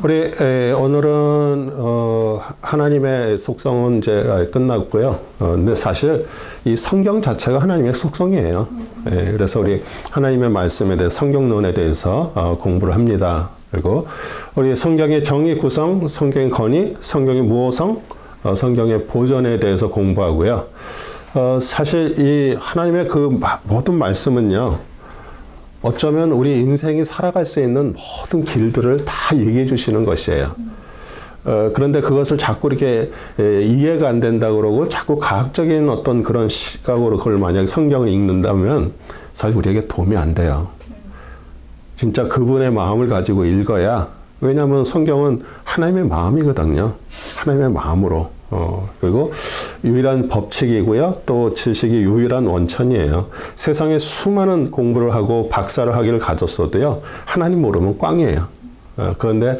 우리 오늘은 하나님의 속성은 이제 끝났고요. 근데 사실 이 성경 자체가 하나님의 속성이에요. 그래서 우리 하나님의 말씀에 대해 성경론에 대해서 공부를 합니다. 그리고 우리 성경의 정의 구성, 성경의 권위, 성경의 무호성, 성경의 보존에 대해서 공부하고요. 사실 이 하나님의 그 모든 말씀은요. 어쩌면 우리 인생이 살아갈 수 있는 모든 길들을 다 얘기해 주시는 것이에요. 그런데 그것을 자꾸 이렇게 이해가 안 된다 그러고 자꾸 과학적인 어떤 그런 시각으로 그걸 만약에 성경을 읽는다면 사실 우리에게 도움이 안 돼요. 진짜 그분의 마음을 가지고 읽어야, 왜냐하면 성경은 하나님의 마음이거든요. 하나님의 마음으로. 그리고 유일한 법칙이고요. 또 지식이 유일한 원천이에요. 세상에 수많은 공부를 하고 박사를 하기를 가졌어도요. 하나님 모르면 꽝이에요. 그런데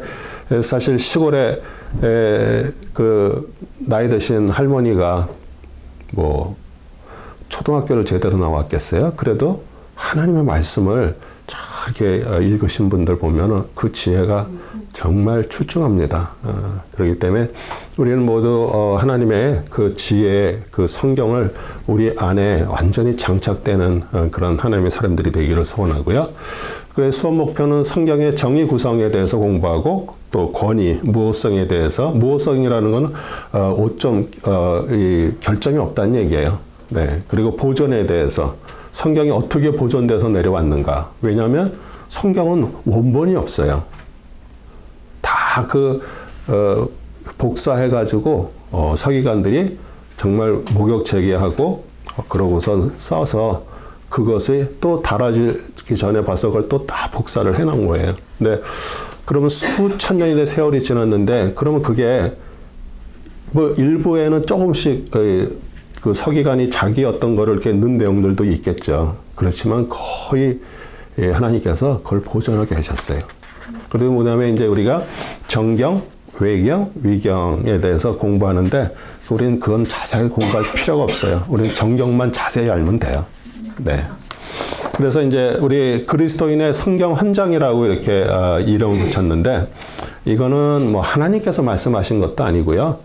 사실 시골에 그 나이 드신 할머니가 뭐 초등학교를 제대로 나왔겠어요? 그래도 하나님의 말씀을 이렇게 읽으신 분들 보면은 그 지혜가 정말 출중합니다. 그렇기 때문에 우리는 모두 하나님의 그 지혜, 그 성경을 우리 안에 완전히 장착되는 그런 하나님의 사람들이 되기를 소원하고요. 그래서 수업 목표는 성경의 정의 구성에 대해서 공부하고 또 권위, 무호성에 대해서, 무호성이라는 건 결점이 없다는 얘기예요. 네. 그리고 보존에 대해서 성경이 어떻게 보존돼서 내려왔는가. 왜냐하면 성경은 원본이 없어요. 다 복사해가지고 서기관들이 정말 목욕 제기하고 그러고선 써서 그것이 또 달아지기 전에 봐서 그걸 또 다 복사를 해놓은 거예요. 근데 그러면 수천 년의 세월이 지났는데 그러면 그게 뭐 일부에는 조금씩 그 서기관이 자기 어떤 거를 이렇게 넣은 내용들도 있겠죠. 그렇지만 거의 하나님께서 그걸 보존하게 하셨어요. 그리고 뭐냐면 이제 우리가 정경, 외경, 위경에 대해서 공부하는데 우리는 그건 자세하게 공부할 필요가 없어요. 우리는 정경만 자세히 알면 돼요. 네. 그래서 이제 우리 그리스도인의 성경 헌장이라고 이렇게 이름을 붙였는데 이거는 뭐 하나님께서 말씀하신 것도 아니고요.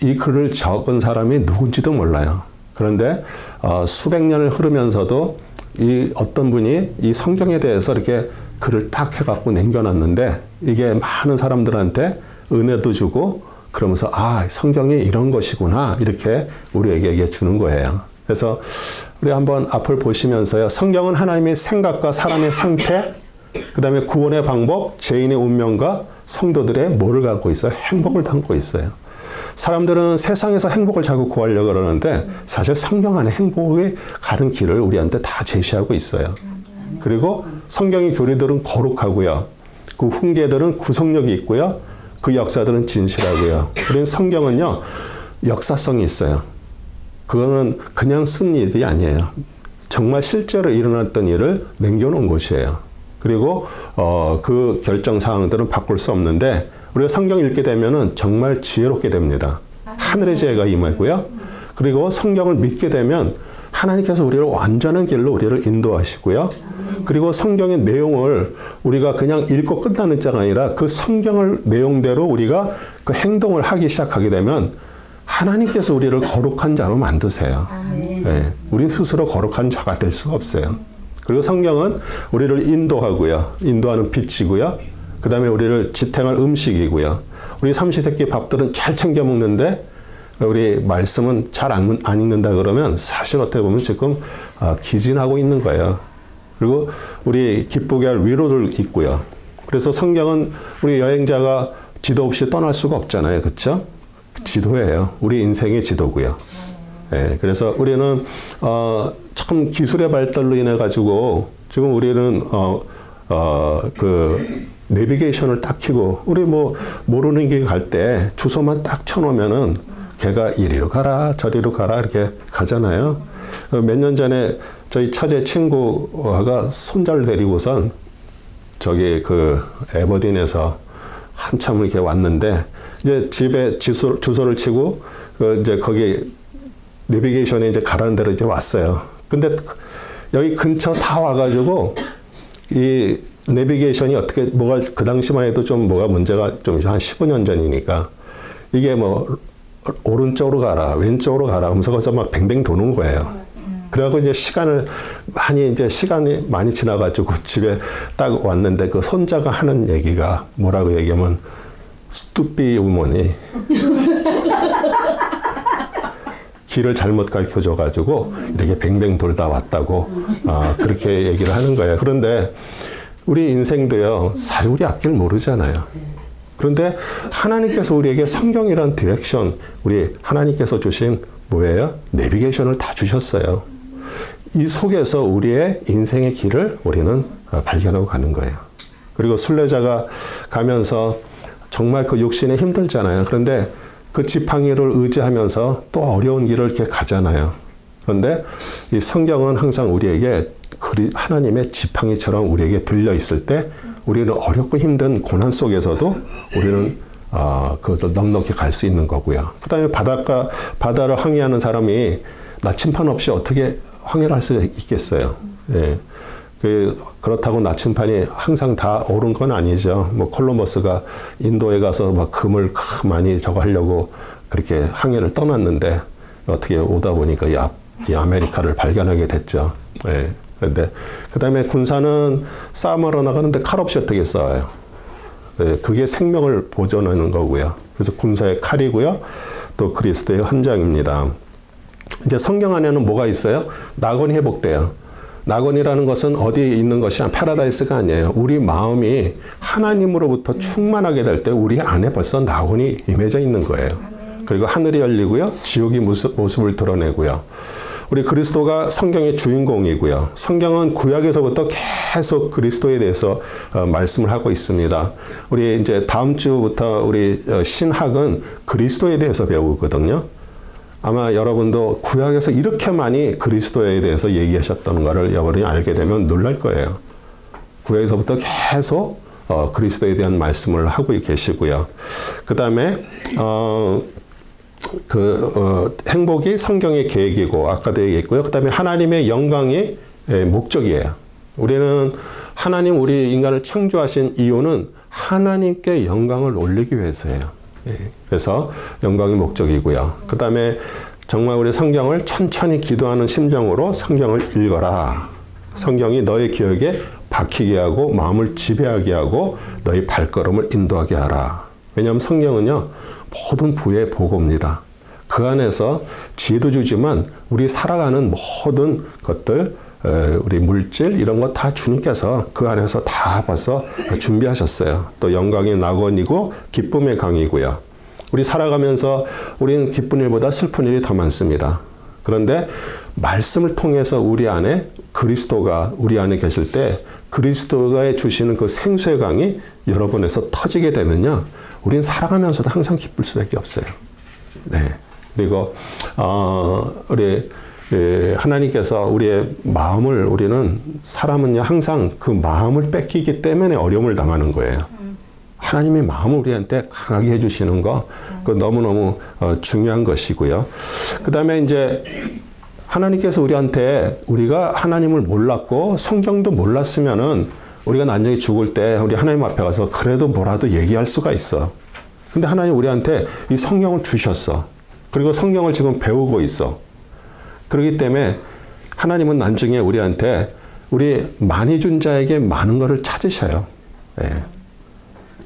이 글을 적은 사람이 누군지도 몰라요. 그런데 수백 년을 흐르면서도 이 어떤 분이 이 성경에 대해서 이렇게 글을 딱 해갖고 남겨놨는데 이게 많은 사람들한테 은혜도 주고 그러면서 성경이 이런 것이구나 이렇게 우리에게 주는 거예요. 그래서 우리 한번 앞을 보시면서요. 성경은 하나님의 생각과 사람의 상태, 그 다음에 구원의 방법, 죄인의 운명과 성도들의 뭐를 갖고 있어요? 행복을 담고 있어요. 사람들은 세상에서 행복을 자꾸 구하려고 그러는데 사실 성경 안에 행복이 가는 길을 우리한테 다 제시하고 있어요. 그리고 성경의 교리들은 거룩하고요. 그 훈계들은 구속력이 있고요. 그 역사들은 진실하고요. 우리는 성경은요. 역사성이 있어요. 그거는 그냥 쓴 일이 아니에요. 정말 실제로 일어났던 일을 남겨놓은 곳이에요. 그리고 그 결정사항들은 바꿀 수 없는데 우리가 성경 읽게 되면은 정말 지혜롭게 됩니다. 하늘의 지혜가 임하고요. 그리고 성경을 믿게 되면 하나님께서 우리를 완전한 길로 우리를 인도하시고요. 그리고 성경의 내용을 우리가 그냥 읽고 끝나는 자가 아니라 그 성경을 내용대로 우리가 그 행동을 하기 시작하게 되면 하나님께서 우리를 거룩한 자로 만드세요. 네, 우리 스스로 거룩한 자가 될 수가 없어요. 그리고 성경은 우리를 인도하고요. 인도하는 빛이고요. 그 다음에 우리를 지탱할 음식이고요. 우리 삼시세끼 밥들은 잘 챙겨 먹는데 우리 말씀은 잘 안 읽는다 그러면 사실 어떻게 보면 지금 기진하고 있는 거예요. 그리고 우리 기쁘게 할 위로들 있고요. 그래서 성경은 우리 여행자가 지도 없이 떠날 수가 없잖아요. 그렇죠? 지도예요. 우리 인생의 지도고요. 네, 그래서 우리는 참 기술의 발달로 인해 가지고 지금 우리는 그 내비게이션을 딱 켜고 우리 뭐 모르는 길 갈 때 주소만 딱 쳐놓으면은 걔가 이리로 가라 저리로 가라 이렇게 가잖아요. 몇 년 전에 저희 처제 친구가 손자를 데리고선 저기 그 에버딘에서 한참 이렇게 왔는데 이제 집에 주소를 치고 이제 거기 내비게이션에 이제 가라는 대로 이제 왔어요. 근데 여기 근처 다 와가지고 이 내비게이션이 어떻게 뭐가 그 당시만 해도 좀 뭐가 문제가 좀 한 15년 전이니까 이게 뭐 오른쪽으로 가라 왼쪽으로 가라 하면서 거기서 막 뱅뱅 도는 거예요. 그래갖고 이제 시간이 많이 지나가지고 집에 딱 왔는데 그 손자가 하는 얘기가 뭐라고 얘기하면 스투피 우먼이 길을 잘못 가르쳐줘가지고 이렇게 뱅뱅 돌다 왔다고 그렇게 얘기를 하는 거예요. 그런데 우리 인생도요, 사실 우리 앞길 모르잖아요. 그런데 하나님께서 우리에게 성경이란 디렉션, 우리 하나님께서 주신 뭐예요? 내비게이션을 다 주셨어요. 이 속에서 우리의 인생의 길을 우리는 발견하고 가는 거예요. 그리고 순례자가 가면서 정말 그 육신에 힘들잖아요. 그런데 그 지팡이를 의지하면서 또 어려운 길을 이렇게 가잖아요. 그런데 이 성경은 항상 우리에게 하나님의 지팡이처럼 우리에게 들려 있을 때 우리는 어렵고 힘든 고난 속에서도 우리는 그것을 넉넉히 갈 수 있는 거고요. 그 다음에 바다를 항해하는 사람이 나침판 없이 어떻게 항해를 할 수 있겠어요? 예. 그렇다고 나침판이 항상 다 옳은 건 아니죠. 뭐 콜럼버스가 인도에 가서 막 금을 많이 저거 하려고 그렇게 항해를 떠났는데 어떻게 오다 보니까 이 아메리카를 발견하게 됐죠. 예. 근데 그다음에 군사는 싸움하러 나가는데 칼 없이 어떻게 싸워요? 예. 그게 생명을 보존하는 거고요. 그래서 군사의 칼이고요. 또 그리스도의 헌장입니다. 이제 성경 안에는 뭐가 있어요? 낙원이 회복돼요. 낙원이라는 것은 어디에 있는 것이 파라다이스가 아니에요. 우리 마음이 하나님으로부터 충만하게 될 때 우리 안에 벌써 낙원이 임해져 있는 거예요. 그리고 하늘이 열리고요. 지옥이 모습을 드러내고요. 우리 그리스도가 성경의 주인공이고요. 성경은 구약에서부터 계속 그리스도에 대해서 말씀을 하고 있습니다. 우리 이제 다음 주부터 우리 신학은 그리스도에 대해서 배우거든요. 아마 여러분도 구약에서 이렇게 많이 그리스도에 대해서 얘기하셨다는 것을 여러분이 알게 되면 놀랄 거예요. 구약에서부터 계속 그리스도에 대한 말씀을 하고 계시고요. 그 다음에 행복이 성경의 계획이고 아까도 얘기했고요. 그 다음에 하나님의 영광이 목적이에요. 우리는 하나님 우리 인간을 창조하신 이유는 하나님께 영광을 올리기 위해서예요. 그래서 영광이 목적이고요. 그 다음에 정말 우리 성경을 천천히 기도하는 심정으로 성경을 읽어라. 성경이 너의 기억에 박히게 하고 마음을 지배하게 하고 너의 발걸음을 인도하게 하라. 왜냐하면 성경은요. 모든 부의 보고입니다. 그 안에서 지혜도 주지만 우리 살아가는 모든 것들 우리 물질 이런 거 다 주님께서 그 안에서 다 벌써 준비하셨어요. 또 영광의 낙원이고 기쁨의 강이고요. 우리 살아가면서 우리는 기쁜 일보다 슬픈 일이 더 많습니다. 그런데 말씀을 통해서 우리 안에 그리스도가 우리 안에 계실 때 그리스도가 주시는 그 생수의 강이 여러분에서 터지게 되면요. 우리는 살아가면서도 항상 기쁠 수밖에 없어요. 네. 그리고 우리 하나님께서 우리의 마음을 우리는 사람은요 항상 그 마음을 뺏기기 때문에 어려움을 당하는 거예요. 하나님의 마음을 우리한테 강하게 해주시는 거 그 너무너무 중요한 것이고요. 그 다음에 이제 하나님께서 우리한테 우리가 하나님을 몰랐고 성경도 몰랐으면은 우리가 나중에 죽을 때 우리 하나님 앞에 가서 그래도 뭐라도 얘기할 수가 있어. 근데 하나님 우리한테 이 성경을 주셨어. 그리고 성경을 지금 배우고 있어. 그렇기 때문에 하나님은 나중에 우리한테 우리 많이 준 자에게 많은 것을 찾으셔요. 예.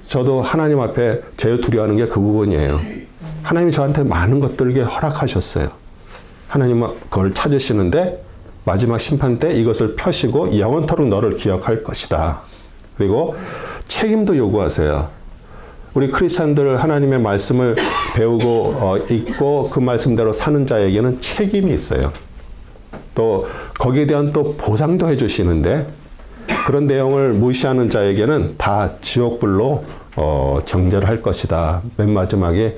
저도 하나님 앞에 제일 두려워하는 게 그 부분이에요. 하나님이 저한테 많은 것들을 허락하셨어요. 하나님은 그걸 찾으시는데 마지막 심판 때 이것을 펴시고 영원토록 너를 기억할 것이다. 그리고 책임도 요구하세요. 우리 크리스찬들 하나님의 말씀을 배우고 읽고 그 말씀대로 사는 자에게는 책임이 있어요. 또 거기에 대한 또 보상도 해주시는데 그런 내용을 무시하는 자에게는 다 지옥불로 정죄를 할 것이다. 맨 마지막에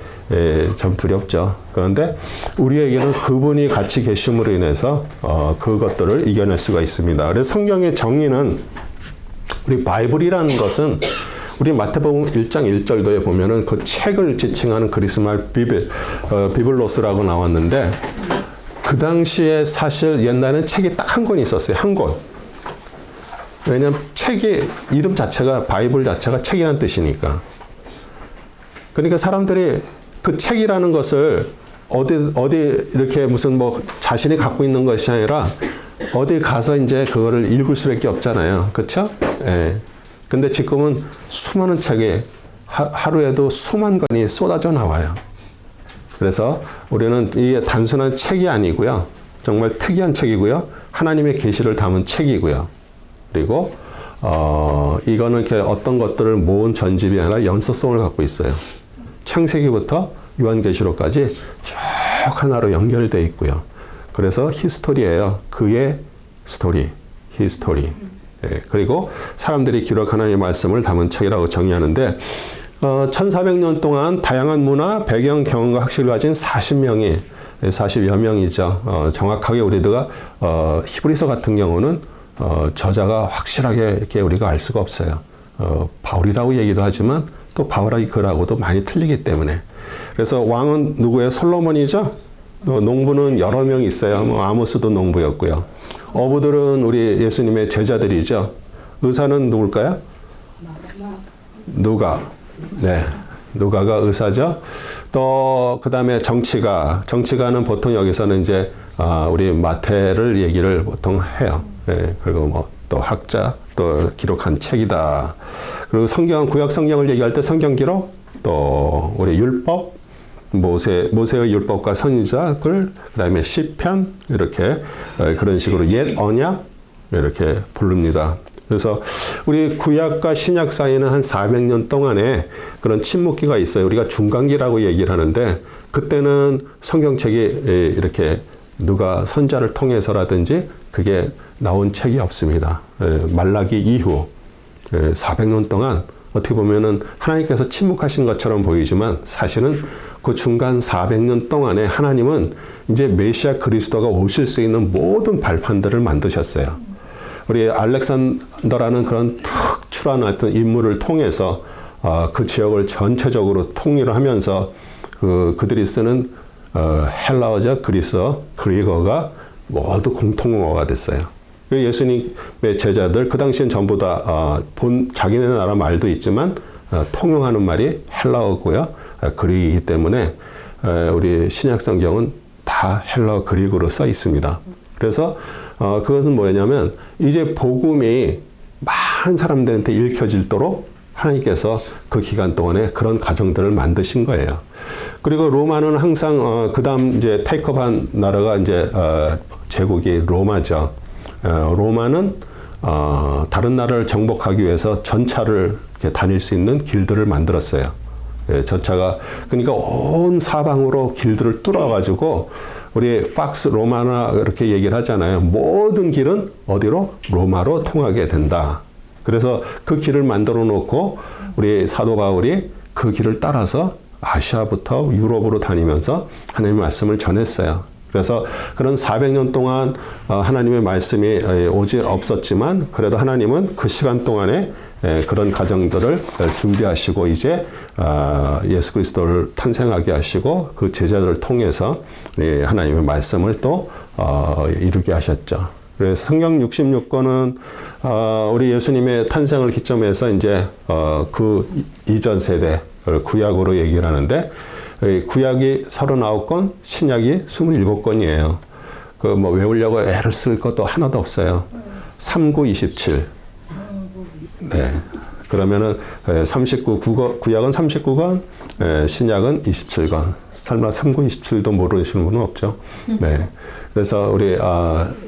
참 두렵죠. 그런데 우리에게는 그분이 같이 계심으로 인해서 그것들을 이겨낼 수가 있습니다. 그래서 성경의 정의는 우리 바이블이라는 것은 우리 마태복음 1장 1절도에 보면은 그 책을 지칭하는 그리스말 비블로스라고 나왔는데 그 당시에 사실 옛날에는 책이 딱 한 권 있었어요. 한 권. 왜냐하면 책이 이름 자체가 바이블 자체가 책이라는 뜻이니까. 그러니까 사람들이 그 책이라는 것을 어디 이렇게 무슨 뭐 자신이 갖고 있는 것이 아니라 어디 가서 이제 그거를 읽을 수밖에 없잖아요. 그렇죠? 예. 근데 지금은 수많은 책이 하루에도 수만 권이 쏟아져 나와요. 그래서 우리는 이게 단순한 책이 아니고요. 정말 특이한 책이고요. 하나님의 계시를 담은 책이고요. 그리고 이거는 이렇게 어떤 것들을 모은 전집이 아니라 연속성을 갖고 있어요. 창세기부터 요한계시록까지 쭉 하나로 연결되어 있고요. 그래서 히스토리예요. 그의 스토리, 히스토리. 예, 그리고 사람들이 기록 하나님의 말씀을 담은 책이라고 정의하는데 1400년 동안 다양한 문화, 배경, 경험과 학식을 가진 40여 명이죠. 정확하게 우리가 히브리서 같은 경우는 저자가 확실하게 이렇게 우리가 알 수가 없어요. 바울이라고 얘기도 하지만 또 바울의 글하고도 많이 틀리기 때문에. 그래서 왕은 누구예요? 솔로몬이죠. 농부는 여러 명 있어요. 뭐 아모스도 농부였고요. 어부들은 우리 예수님의 제자들이죠. 의사는 누굴까요? 누가. 네. 누가가 의사죠. 또 그다음에 정치가는 보통 여기서는 이제 우리 마태를 얘기를 보통 해요. 네. 그리고 뭐 또 학자, 또 기록한 책이다. 그리고 성경, 구약 성경을 얘기할 때 성경 기록, 또 우리 율법, 모세의 율법과 선지자글, 그다음에 시편 이렇게 그런 식으로 옛 언약 이렇게 부릅니다. 그래서 우리 구약과 신약 사이에는 한 400년 동안에 그런 침묵기가 있어요. 우리가 중간기라고 얘기를 하는데 그때는 성경책이 이렇게 누가 선자를 통해서라든지 그게 나온 책이 없습니다. 말라기 이후 400년 동안 어떻게 보면은 하나님께서 침묵하신 것처럼 보이지만 사실은 그 중간 400년 동안에 하나님은 이제 메시아 그리스도가 오실 수 있는 모든 발판들을 만드셨어요. 우리 알렉산더라는 그런 특출한 어떤 인물을 통해서 그 지역을 전체적으로 통일을 하면서 그들이 쓰는 헬라어죠, 그리거가 모두 공통어가 됐어요. 예수님의 제자들 그 당시엔 전부 다 자기네 나라 말도 있지만 통용하는 말이 헬라어고요, 그리기 때문에 우리 신약 성경은 다 헬라어 그리그로 써 있습니다. 그래서 그것은 뭐냐면 이제 복음이 많은 사람들한테 읽혀질도록 하나님께서 그 기간 동안에 그런 과정들을 만드신 거예요. 그리고 로마는 항상 그다음 이제 테이크업한 나라가 이제 제국이 로마죠. 로마는 다른 나라를 정복하기 위해서 전차를 이렇게 다닐 수 있는 길들을 만들었어요. 전차가 그러니까 온 사방으로 길들을 뚫어가지고 우리 팍스 로마나 이렇게 얘기를 하잖아요. 모든 길은 어디로? 로마로 통하게 된다. 그래서 그 길을 만들어 놓고 우리 사도 바울이 그 길을 따라서 아시아부터 유럽으로 다니면서 하나님의 말씀을 전했어요. 그래서 그런 400년 동안 하나님의 말씀이 오지 없었지만 그래도 하나님은 그 시간 동안에 그런 과정들을 준비하시고 이제 예수 그리스도를 탄생하게 하시고 그 제자들을 통해서 하나님의 말씀을 또 이루게 하셨죠. 그래서 성경 66권은 우리 예수님의 탄생을 기점해서 이제 그 이전 세대를 구약으로 얘기를 하는데 구약이 39권, 신약이 27권이에요. 그 뭐 외우려고 애를 쓸 것도 하나도 없어요. 3927. 네. 그러면은 구약은 39권, 신약은 27권. 설마 3927도 모르시는 분은 없죠. 네. 그래서 우리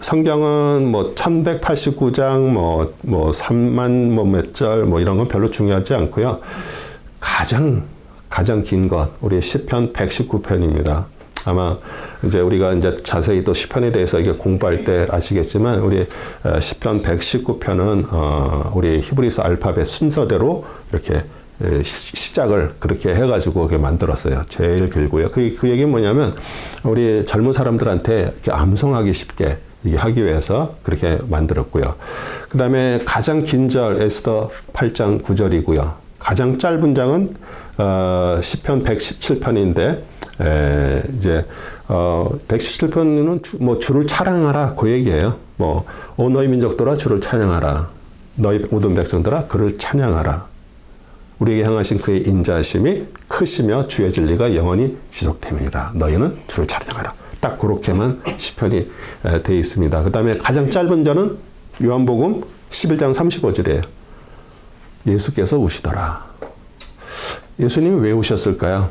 성경은 뭐 1189장 뭐 3만 뭐 몇 절 뭐 이런 건 별로 중요하지 않고요. 가장 긴 것 우리 시편 119편입니다. 아마 이제 우리가 이제 자세히 또 시편에 대해서 이게 공부할 때 아시겠지만 우리 시편 119편은 우리 히브리서 알파벳 순서대로 이렇게 시작을 그렇게 해가지고 이렇게 만들었어요. 제일 길고요. 그 얘기는 뭐냐면 우리 젊은 사람들한테 이렇게 암송하기 쉽게 하기 위해서 그렇게 만들었고요. 그 다음에 가장 긴 절 에스더 8장 9절이고요. 가장 짧은 장은 시편 117편인데 이제 117편은 뭐 주를 찬양하라 그 얘기예요. 뭐 오 너희 민족들아 주를 찬양하라. 너희 모든 백성들아 그를 찬양하라. 우리에게 향하신 그의 인자하심이 크시며 주의 진리가 영원히 지속됨이라. 너희는 주를 찬양하라. 딱 그렇게만 시편이 되어 있습니다. 그 다음에 가장 짧은 절은 요한복음 11장 35절이에요. 예수께서 우시더라. 예수님이 왜 우셨을까요?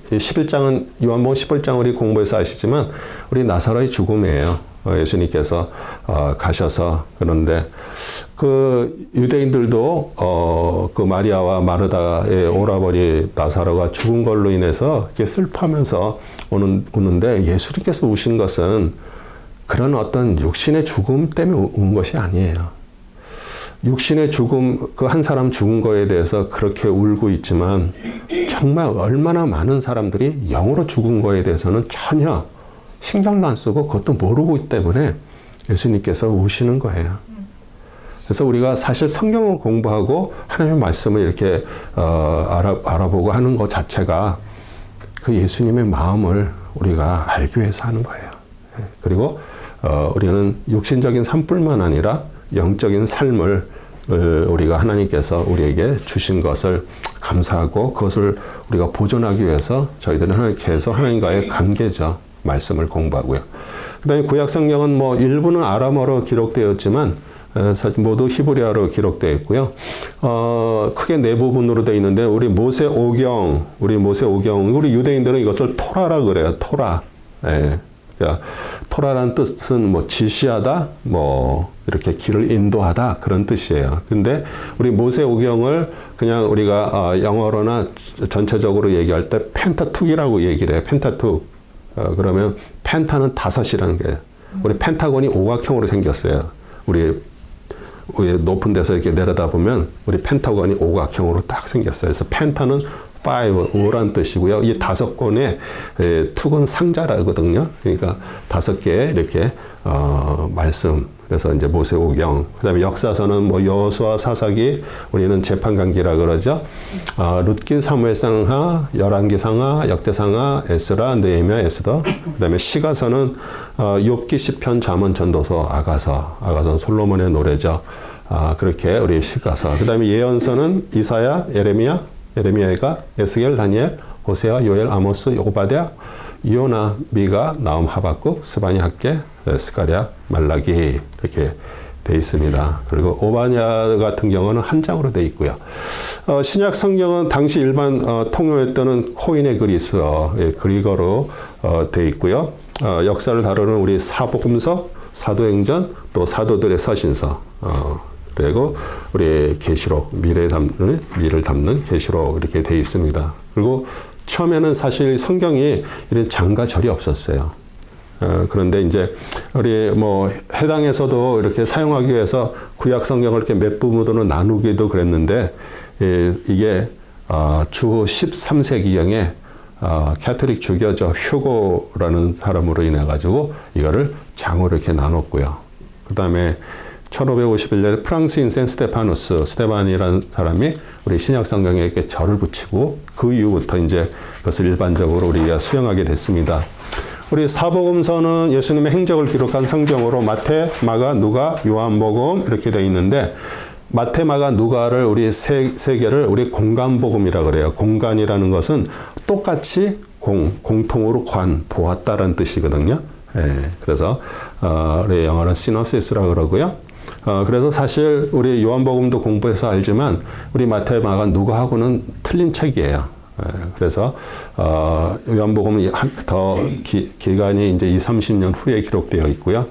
11장은 요한복음 11장 우리 공부해서 아시지만 우리 나사로의 죽음이에요. 예수님께서 가셔서. 그런데 그 유대인들도 그 마리아와 마르다의 오라버니 나사로가 죽은 걸로 인해서 이렇게 슬퍼하면서 우는데 예수님께서 우신 것은 그런 어떤 육신의 죽음 때문에 운 것이 아니에요. 육신의 죽음, 그 한 사람 죽은 거에 대해서 그렇게 울고 있지만 정말 얼마나 많은 사람들이 영으로 죽은 거에 대해서는 전혀 신경도 안 쓰고 그것도 모르고 있기 때문에 예수님께서 우시는 거예요. 그래서 우리가 사실 성경을 공부하고 하나님의 말씀을 이렇게 알아보고 하는 것 자체가 그 예수님의 마음을 우리가 알기 위해서 하는 거예요. 그리고 우리는 육신적인 삶뿐만 아니라 영적인 삶을 우리가 하나님께서 우리에게 주신 것을 감사하고 그것을 우리가 보존하기 위해서 저희들은 하나님께서 하나님과의 관계죠. 말씀을 공부하고요. 그 다음에 구약 성경은 뭐 일부는 아람어로 기록되었지만 사실 모두 히브리어로 기록되어 있고요. 크게 네 부분으로 되어 있는데 우리 모세오경, 우리 유대인들은 이것을 토라라 그래요. 토라. 예. 그러니까 토라라는 뜻은 뭐 지시하다, 뭐 이렇게 길을 인도하다 그런 뜻이에요. 근데 우리 모세오경을 그냥 우리가 영어로나 전체적으로 얘기할 때 펜타툭이라고 얘기를 해요. 펜타툭. 그러면 펜타는 다섯이라는 게 우리 펜타곤이 오각형으로 생겼어요. 우리 높은 데서 이렇게 내려다보면 우리 펜타곤이 오각형으로 딱 생겼어요. 그래서 펜타는 5란 뜻이고요. 이 5권의 툭은 상자라거든요. 그러니까 5개의 이렇게 말씀. 그래서 이제 모세오경. 그다음에 역사서는 뭐 여호수아, 사사기, 우리는 재판관기라 그러죠. 룻기, 사무엘상하, 열왕기상하, 역대상하, 에스라, 느헤미야, 에스더. 그다음에 시가서는 욥기, 시편, 잠언, 전도서, 아가서 솔로몬의 노래죠. 그렇게 우리 시가서. 그다음에 예언서는 이사야, 예레미야가 에스겔, 다니엘, 호세아, 요엘, 아모스, 오바댜, 요나, 미가, 나움, 하박국, 스바니, 학개, 스가랴, 말라기 이렇게 돼 있습니다. 그리고 오바댜 같은 경우는 한 장으로 돼 있고요. 신약 성경은 당시 일반 통용했던 코인의 그리스어, 그리거로 돼 있고요. 역사를 다루는 우리 사복음서, 사도행전, 또 사도들의 서신서, 그리고 우리 계시록, 미래를 담는 계시록 이렇게 돼 있습니다. 그리고 처음에는 사실 성경이 이런 장과 절이 없었어요. 그런데 이제 우리 뭐 해당에서도 이렇게 사용하기 위해서 구약 성경을 이렇게 몇 부분으로 나누기도 그랬는데 이게 주 13세기경에 캐톨릭 주교죠 휴고라는 사람으로 인해 가지고 이거를 장으로 이렇게 나눴고요. 그 다음에 1551년에 프랑스인 센 스테반이라는 사람이 우리 신약 성경에 이렇게 절을 붙이고 그 이후부터 이제 그것을 일반적으로 우리가 수용하게 됐습니다. 우리 사복음서는 예수님의 행적을 기록한 성경으로 마태, 마가, 누가, 요한복음 이렇게 되어 있는데 마태, 마가, 누가를 우리 세 개를 우리 공간복음이라 그래요. 공간이라는 것은 똑같이 공통으로 보았다라는 뜻이거든요. 예, 그래서 우리 영어는 시놉시스라 그러고요. 그래서 사실 우리 요한복음도 공부해서 알지만 우리 마태, 마가, 누가하고는 틀린 책이에요. 그래서 요한복음은 더 기간이 이제 20-30년 후에 기록되어 있고요.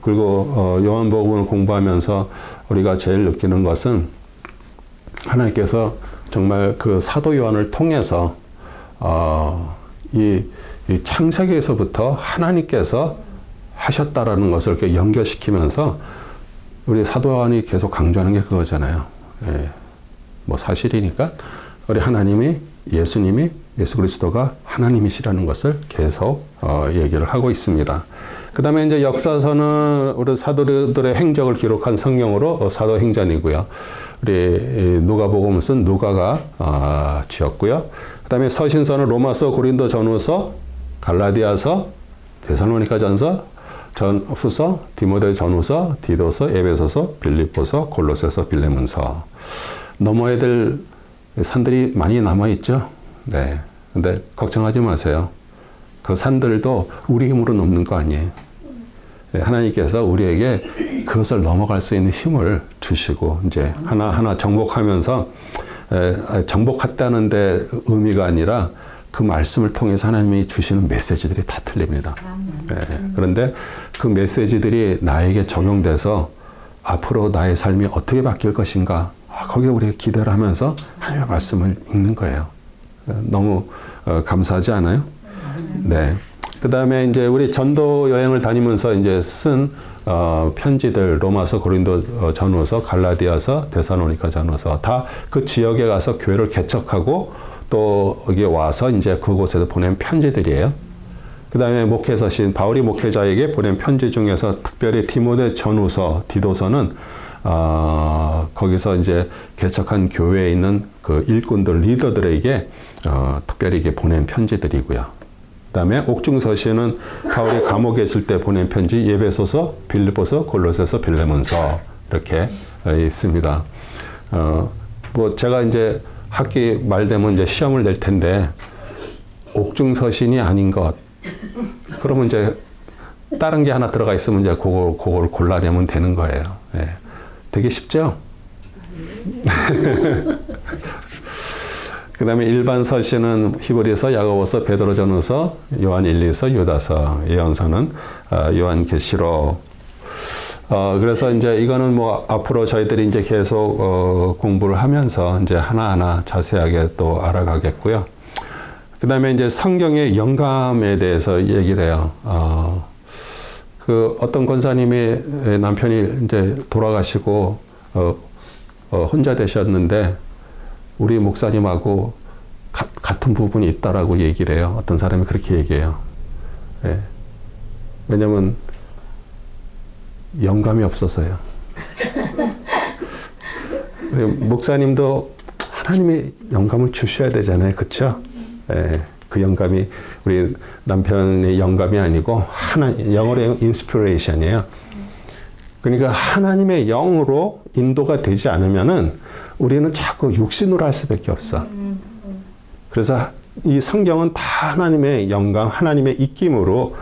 그리고 요한복음을 공부하면서 우리가 제일 느끼는 것은 하나님께서 정말 그 사도 요한을 통해서 이 창세기에서부터 하나님께서 하셨다라는 것을 이렇게 연결시키면서 우리 사도 요한이 계속 강조하는 게 그거잖아요. 예, 뭐 사실이니까 우리 하나님이 예수님이 예수 그리스도가 하나님이시라는 것을 계속 얘기를 하고 있습니다. 그 다음에 이제 역사서는 우리 사도들의 행적을 기록한 성경으로 사도행전이고요. 우리 누가복음을 쓴 누가가 지었고요. 그 다음에 서신서는 로마서, 고린도 전후서, 갈라디아서, 데살로니가전서, 전후서, 디모데 전후서, 디도서, 에베소서, 빌립보서, 골로새서, 빌레몬서. 넘어야 될 산들이 많이 남아 있죠. 네. 근데 걱정하지 마세요. 그 산들도 우리 힘으로 넘는 거 아니에요. 네, 하나님께서 우리에게 그것을 넘어갈 수 있는 힘을 주시고 이제 하나하나 정복하면서 정복했다는 데 의미가 아니라 그 말씀을 통해서 하나님이 주시는 메시지들이 다 틀립니다. 네, 그런데 그 메시지들이 나에게 적용돼서 앞으로 나의 삶이 어떻게 바뀔 것인가 거기에 우리가 기대를 하면서 하나님의 말씀을 읽는 거예요. 너무 감사하지 않아요? 네. 그 다음에 이제 우리 전도 여행을 다니면서 이제 쓴 편지들, 로마서, 고린도 전후서, 갈라디아서, 데살로니가 전후서, 다 그 지역에 가서 교회를 개척하고 또 여기 와서 이제 그곳에서 보낸 편지들이에요. 그 다음에 목회서신, 바울이 목회자에게 보낸 편지 중에서 특별히 디모데 전후서, 디도서는 거기서 이제 개척한 교회에 있는 그 일꾼들, 리더들에게 특별히 이게 보낸 편지들이고요. 그 다음에 옥중서신은 바울이 감옥에 있을 때 보낸 편지, 에베소서, 빌립보서, 골로새서, 빌레몬서 이렇게 있습니다. 뭐 제가 이제 학기 말 되면 이제 시험을 낼 텐데 옥중서신이 아닌 것, 그러면 이제 다른 게 하나 들어가 있으면 이제 그걸 골라내면 되는 거예요. 네. 되게 쉽죠? 그 다음에 일반 서신은 히브리서, 야고보서, 베드로전후서, 요한 1, 2서, 유다서, 예언서는 요한계시록. 그래서 이제 이거는 뭐 앞으로 저희들이 이제 계속 공부를 하면서 이제 하나하나 자세하게 또 알아가겠고요. 그 다음에 이제 성경의 영감에 대해서 얘기를 해요. 그 어떤 권사님이 남편이 이제 돌아가시고 혼자 되셨는데 우리 목사님하고 같은 부분이 있다라고 얘기를 해요. 어떤 사람이 그렇게 얘기해요. 예. 왜냐면 영감이 없어서요. 목사님도 하나님의 영감을 주셔야 되잖아요. 그렇죠? 예. 그 영감이 우리 남편의 영감이 아니고 영어로 인스피레이션이에요. 그러니까 하나님의 영으로 인도가 되지 않으면은 우리는 자꾸 육신으로 할 수밖에 없어. 그래서 이 성경은 다 하나님의 영감, 하나님의 입김으로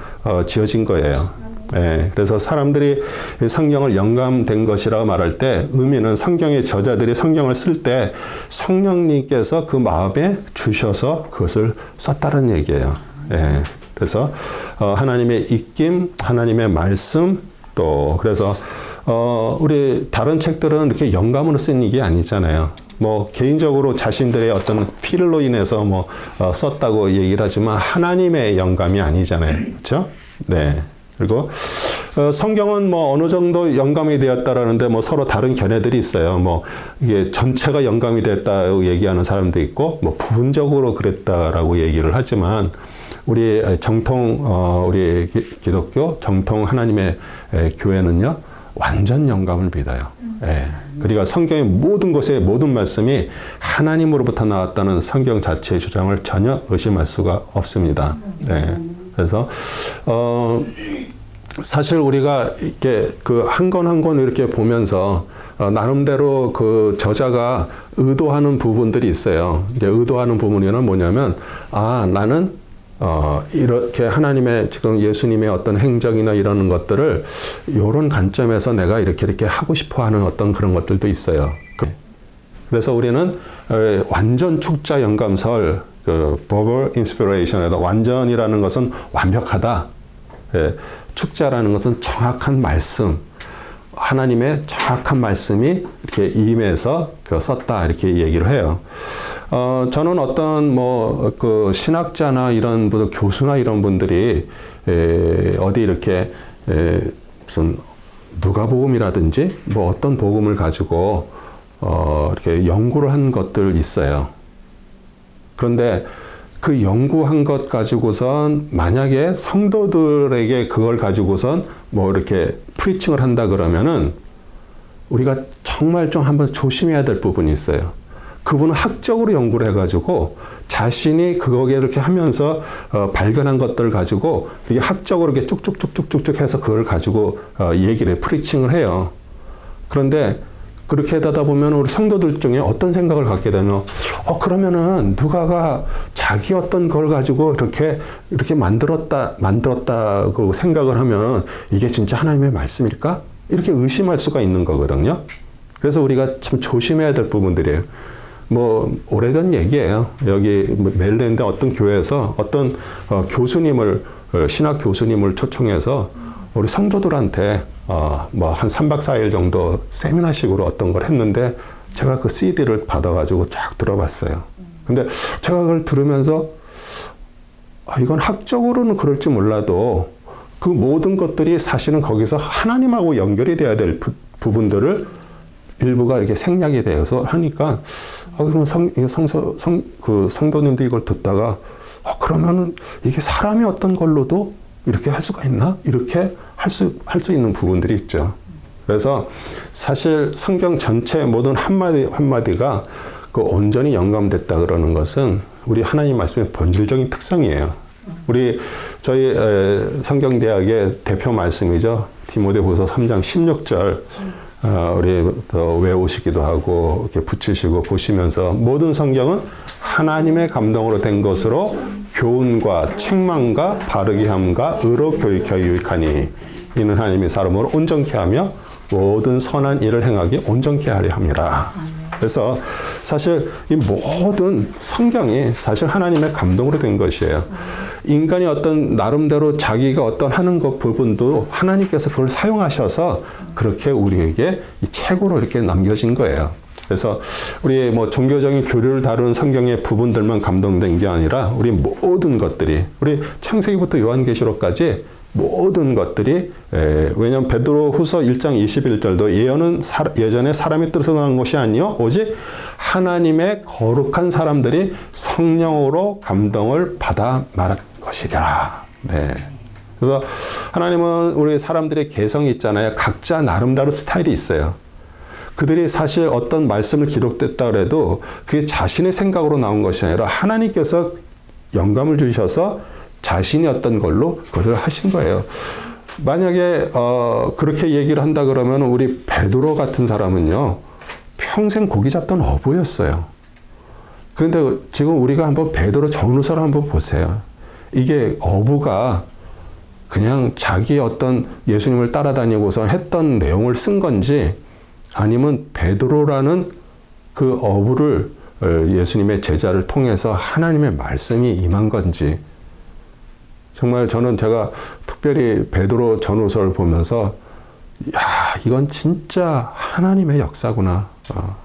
지어진 거예요. 예, 그래서 사람들이 성경을 영감된 것이라고 말할 때 의미는 성경의 저자들이 성경을 쓸 때 성령님께서 그 마음에 주셔서 그것을 썼다는 얘기예요. 예, 그래서 하나님의 입김, 하나님의 말씀, 또 그래서 우리 다른 책들은 이렇게 영감으로 쓴 이게 아니잖아요. 뭐 개인적으로 자신들의 어떤 필로 인해서 뭐 썼다고 얘기를 하지만 하나님의 영감이 아니잖아요. 그렇죠? 네. 그리고 성경은 뭐 어느 정도 영감이 되었다라는데 뭐 서로 다른 견해들이 있어요. 뭐 이게 전체가 영감이 됐다고 얘기하는 사람도 있고 뭐 부분적으로 그랬다라고 얘기를 하지만 우리 정통 우리 기독교 정통 하나님의 교회는요 완전 영감을 믿어요. 예. 그러니까 성경의 모든 것의 모든 말씀이 하나님으로부터 나왔다는 성경 자체의 주장을 전혀 의심할 수가 없습니다. 예. 그래서 사실 우리가 이렇게 그 한 권 한 권 이렇게 보면서 나름대로 그 저자가 의도하는 부분들이 있어요. 이게 의도하는 부분이는 뭐냐면 나는 이렇게 하나님의 지금 예수님의 어떤 행적이나 이런 것들을 이런 관점에서 내가 이렇게 하고 싶어 하는 어떤 그런 것들도 있어요. 그래서 우리는 완전 축자 영감설, 그 verbal inspiration에다 완전이라는 것은 완벽하다. 예, 축자라는 것은 정확한 말씀, 하나님의 정확한 말씀이 이렇게 임해서 썼다 이렇게 얘기를 해요. 저는 어떤 그 신학자나 이런 분들, 교수나 이런 분들이 어디 이렇게 무슨 누가복음이라든지 뭐 어떤 복음을 가지고 이렇게 연구를 한 것들 있어요. 그런데 그 연구한 것 가지고선 만약에 성도들에게 그걸 가지고선 뭐 이렇게 프리칭을 한다 그러면은 우리가 정말 좀 한번 조심해야 될 부분이 있어요. 그분은 학적으로 연구를 해가지고 자신이 그거에 이렇게 하면서 발견한 것들을 가지고 이게 학적으로 이렇게 쭉쭉쭉쭉쭉 해서 그걸 가지고 얘기를 프리칭을 해요. 그런데 그렇게 하다 보면 우리 성도들 중에 어떤 생각을 갖게 되면 그러면은 누가가 자기 어떤 걸 가지고 이렇게 만들었다고 생각을 하면 이게 진짜 하나님의 말씀일까? 이렇게 의심할 수가 있는 거거든요. 그래서 우리가 참 조심해야 될 부분들이에요. 뭐 오래전 얘기예요. 여기 멜랜드 어떤 교회에서 어떤 교수님을 신학 교수님을 초청해서 우리 성도들한테 뭐 한 3박 4일 정도 세미나식으로 어떤 걸 했는데 제가 그 CD를 받아가지고 쫙 들어봤어요. 근데 제가 그걸 들으면서 이건 학적으로는 그럴지 몰라도 그 모든 것들이 사실은 거기서 하나님하고 연결이 돼야 될 부분들을 일부가 이렇게 생략이 되어서 하니까 그러면 그 성도님도 이걸 듣다가 그러면은 이게 사람이 어떤 걸로도 이렇게 할 수가 있나? 이렇게 할 수 있는 부분들이 있죠. 그래서 사실 성경 전체 모든 한마디 한마디가 그 온전히 영감됐다 그러는 것은 우리 하나님 말씀의 본질적인 특성이에요. 저희 성경대학의 대표 말씀이죠. 디모데후서 3장 16절. 우리 더 외우시기도 하고 이렇게 붙이시고 보시면서 모든 성경은 하나님의 감동으로 된 것으로 교훈과 책망과 바르게 함과 의로 교육하여 유익하니 이는 하나님의 사람으로 온전케 하며 모든 선한 일을 행하기 온전케 하려 함이라. 그래서 사실 이 모든 성경이 사실 하나님의 감동으로 된 것이에요. 인간이 어떤 나름대로 자기가 어떤 하는 것 부분도 하나님께서 그걸 사용하셔서 그렇게 우리에게 이 책으로 이렇게 남겨진 거예요. 그래서 우리 뭐 종교적인 교류를 다루는 성경의 부분들만 감동된 게 아니라 우리 모든 것들이 우리 창세기부터 요한계시록까지 모든 것들이 왜냐하면 베드로후서 1장 21절도 예언은 예전에 사람의 뜻으로 난 것이 아니요 오직 하나님의 거룩한 사람들이 성령으로 감동을 받아 말한 것이라. 네. 그래서 하나님은 우리 사람들의 개성이 있잖아요. 각자 나름대로 스타일이 있어요. 그들이 사실 어떤 말씀을 기록됐다 그래도 그게 자신의 생각으로 나온 것이 아니라 하나님께서 영감을 주셔서 자신이 어떤 걸로 그걸 하신 거예요. 만약에 그렇게 얘기를 한다 그러면 우리 베드로 같은 사람은요. 평생 고기 잡던 어부였어요. 그런데 지금 우리가 한번 베드로 전후서를 한번 보세요. 이게 어부가 그냥 자기 어떤 예수님을 따라다니고서 했던 내용을 쓴 건지 아니면 베드로라는 그 어부를 예수님의 제자를 통해서 하나님의 말씀이 임한 건지 정말 제가 특별히 베드로 전후서를 보면서 이건 진짜 하나님의 역사구나.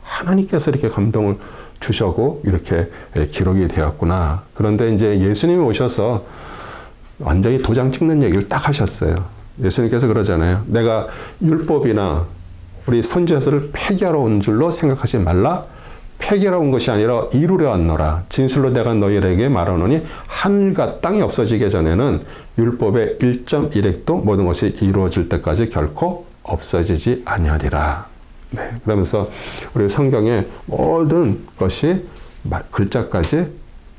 하나님께서 이렇게 감동을 주셔고 이렇게 기록이 되었구나. 그런데 이제 예수님이 오셔서 완전히 도장 찍는 얘기를 딱 하셨어요. 예수님께서 그러잖아요. 내가 율법이나 우리 선지서를 폐기하러 온 줄로 생각하지 말라. 폐기하러 온 것이 아니라 이루려 왔노라. 진실로 내가 너희에게 말하노니 하늘과 땅이 없어지기 전에는 율법의 1.1획도 모든 것이 이루어질 때까지 결코 없어지지 아니하리라. 네, 그러면서 우리 성경의 모든 것이 글자까지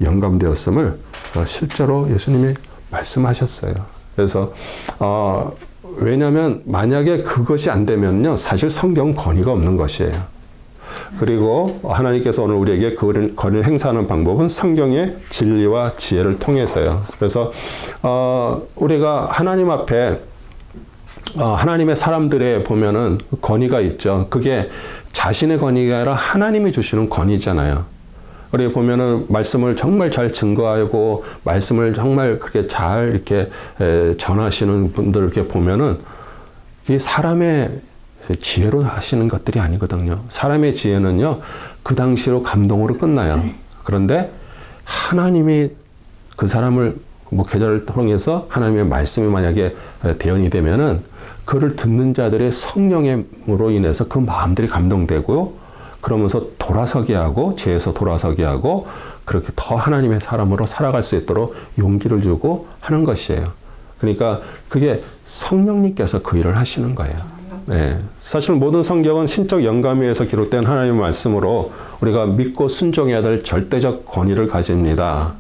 영감되었음을 실제로 예수님이 말씀하셨어요. 그래서 왜냐하면 만약에 그것이 안 되면요, 사실 성경은 권위가 없는 것이에요. 그리고 하나님께서 오늘 우리에게 그 권위를 행사하는 방법은 성경의 진리와 지혜를 통해서요. 그래서 우리가 하나님 앞에 하나님의 사람들에 보면은 권위가 있죠. 그게 자신의 권위가 아니라 하나님이 주시는 권위잖아요. 우리 보면은 말씀을 정말 잘 증거하고 말씀을 정말 그렇게 잘 이렇게 전하시는 분들 이렇게 보면은 이 사람의 지혜로 하시는 것들이 아니거든요. 사람의 지혜는요, 그 당시로 감동으로 끝나요. 그런데 하나님이 그 사람을 목회자를 통해서 하나님의 말씀이 만약에 대언이 되면은 그를 듣는 자들의 성령으로 인해서 그 마음들이 감동되고 그러면서 돌아서게 하고 죄에서 돌아서게 하고 그렇게 더 하나님의 사람으로 살아갈 수 있도록 용기를 주고 하는 것이에요. 그러니까 그게 성령님께서 그 일을 하시는 거예요. 네. 사실 모든 성경은 신적 영감에서 기록된 하나님의 말씀으로 우리가 믿고 순종해야 될 절대적 권위를 가집니다.